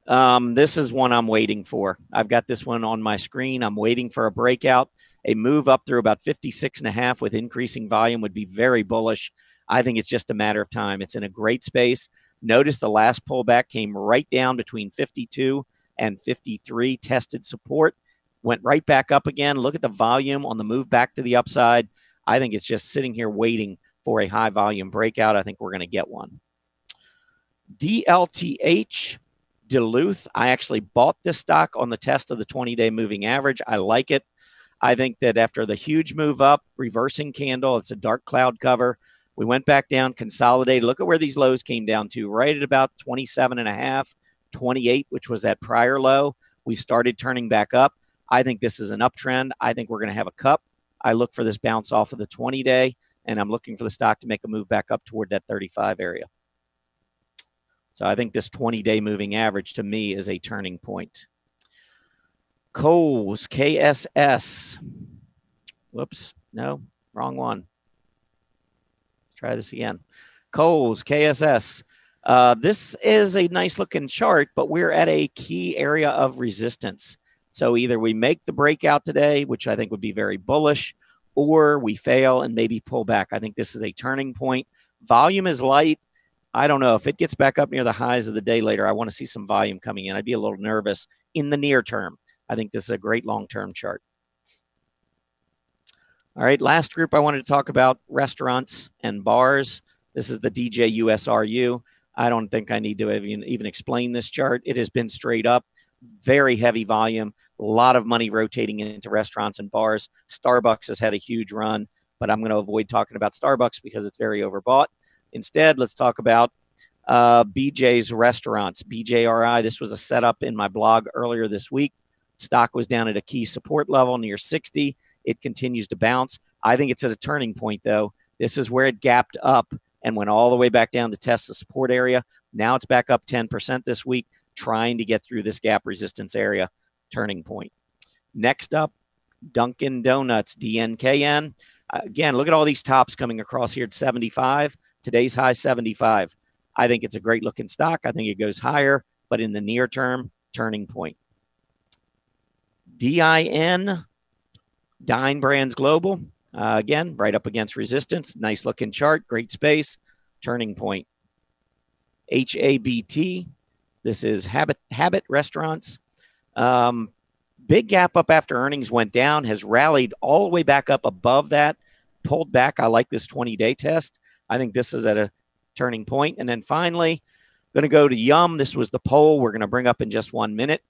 This is one I'm waiting for. I've got this one on my screen. I'm waiting for a breakout. A move up through about 56.5 with increasing volume would be very bullish. I think it's just a matter of time. It's in a great space. Notice the last pullback came right down between 52 and 53, tested support, went right back up again. Look at the volume on the move back to the upside. I think it's just sitting here waiting for a high volume breakout. I think we're going to get one. DLTH, Duluth. I actually bought this stock on the test of the 20-day moving average. I like it. I think that after the huge move up, reversing candle, it's a dark cloud cover. We went back down, consolidated. Look at where these lows came down to, right at about 27.5, 28, which was that prior low. We started turning back up. I think this is an uptrend. I think we're going to have a cup. I look for this bounce off of the 20-day, and I'm looking for the stock to make a move back up toward that 35 area. So I think this 20-day moving average to me is a turning point. Kohl's, KSS. Whoops, no, wrong one. Let's try this again. Kohl's, KSS. This is a nice looking chart, but we're at a key area of resistance. So either we make the breakout today, which I think would be very bullish, or we fail and maybe pull back. I think this is a turning point. Volume is light. I don't know. If it gets back up near the highs of the day later, I want to see some volume coming in. I'd be a little nervous in the near term. I think this is a great long-term chart. All right, last group I wanted to talk about, restaurants and bars. This is the DJUSRU. I don't think I need to even explain this chart. It has been straight up, very heavy volume, a lot of money rotating into restaurants and bars. Starbucks has had a huge run, but I'm going to avoid talking about Starbucks because it's very overbought. Instead, let's talk about BJ's Restaurants, BJRI. This was a setup in my blog earlier this week. Stock was down at a key support level near 60. It continues to bounce. I think it's at a turning point, though. This is where it gapped up and went all the way back down to test the support area. Now it's back up 10% this week, trying to get through this gap resistance area, turning point. Next up, Dunkin' Donuts, DNKN. Again, look at all these tops coming across here at 75. Today's high 75. I think it's a great looking stock. I think it goes higher, but in the near term, turning point. DIN, Dine Brands Global. Again, right up against resistance. Nice looking chart. Great space. Turning point. HABT. This is Habit Restaurants. Big gap up after earnings went down. Has rallied all the way back up above that. Pulled back. I like this 20-day test. I think this is at a turning point. And then finally, going to go to Yum. This was the poll we're going to bring up in just 1 minute.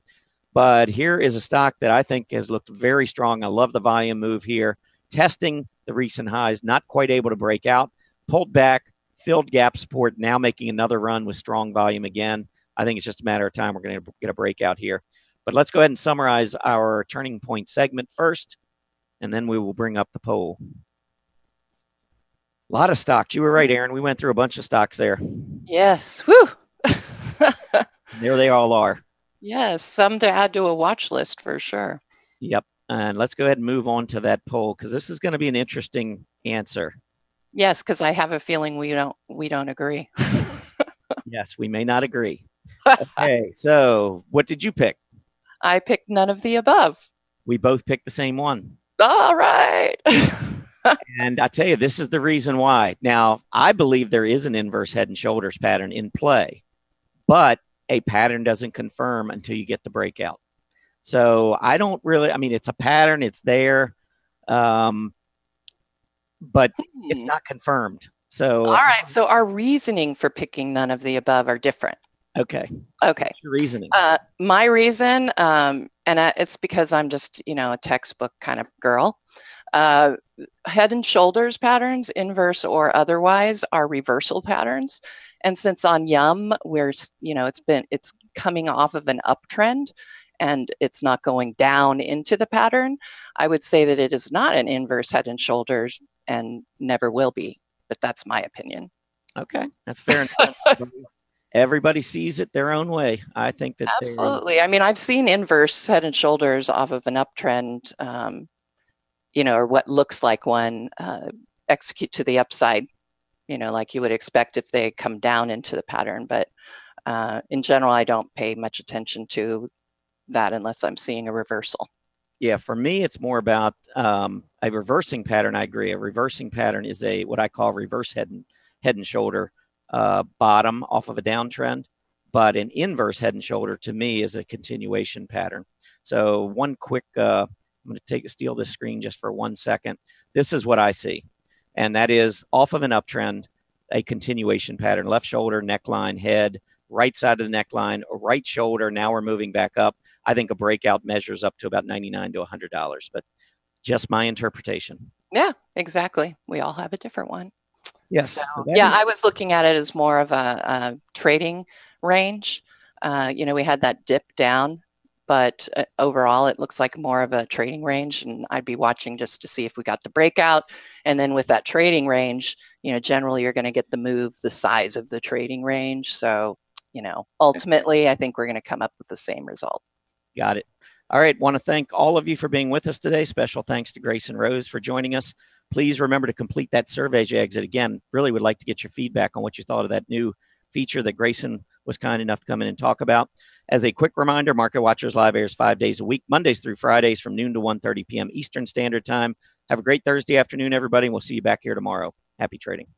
But here is a stock that I think has looked very strong. I love the volume move here. Testing the recent highs, not quite able to break out. Pulled back, filled gap support, now making another run with strong volume again. I think it's just a matter of time. We're going to get a breakout here. But let's go ahead and summarize our turning point segment first, and then we will bring up the poll. A lot of stocks. You were right, Erin. We went through a bunch of stocks there. Yes. Woo! There they all are. Yes, some to add to a watch list for sure. Yep. And let's go ahead and move on to that poll because this is going to be an interesting answer. Yes, because I have a feeling we don't agree. Yes, we may not agree. Okay, so what did you pick? I picked none of the above. We both picked the same one. All right. And I tell you, this is the reason why. Now, I believe there is an inverse head and shoulders pattern in play, but a pattern doesn't confirm until you get the breakout. So I don't really, I mean, it's a pattern, it's there, but it's not confirmed. So, all right. So our reasoning for picking none of the above are different. Okay. Okay. What's your reasoning? My reason, it's because I'm just, a textbook kind of girl. Head and shoulders patterns, inverse or otherwise, are reversal patterns. And since on Yum, where it's coming off of an uptrend and it's not going down into the pattern, I would say that it is not an inverse head and shoulders and never will be. But that's my opinion. Okay, that's fair enough. Everybody sees it their own way. I think that absolutely. I mean, I've seen inverse head and shoulders off of an uptrend, or what looks like one execute to the upside, like you would expect if they come down into the pattern. But in general, I don't pay much attention to that unless I'm seeing a reversal. Yeah, for me, it's more about a reversing pattern. I agree. A reversing pattern is what I call reverse head and shoulder bottom off of a downtrend. But an inverse head and shoulder to me is a continuation pattern. So one quick, I'm going to steal this screen just for 1 second. This is what I see. And that is off of an uptrend, a continuation pattern, left shoulder, neckline, head, right side of the neckline, right shoulder. Now we're moving back up. I think a breakout measures up to about $99 to $100, but just my interpretation. Yeah, exactly. We all have a different one. Yes. So, I was looking at it as more of a trading range. We had that dip down, but overall it looks like more of a trading range, and I'd be watching just to see if we got the breakout. And then with that trading range, generally you're going to get the move the size of the trading range. So, ultimately I think we're going to come up with the same result. Got it. All right. Want to thank all of you for being with us today. Special thanks to Grayson Roze for joining us. Please remember to complete that survey as you exit. Again, really would like to get your feedback on what you thought of that new feature that Grayson was kind enough to come in and talk about. As a quick reminder, Market Watchers Live airs 5 days a week, Mondays through Fridays from noon to 1:30 p.m. Eastern Standard Time. Have a great Thursday afternoon, everybody, and we'll see you back here tomorrow. Happy trading.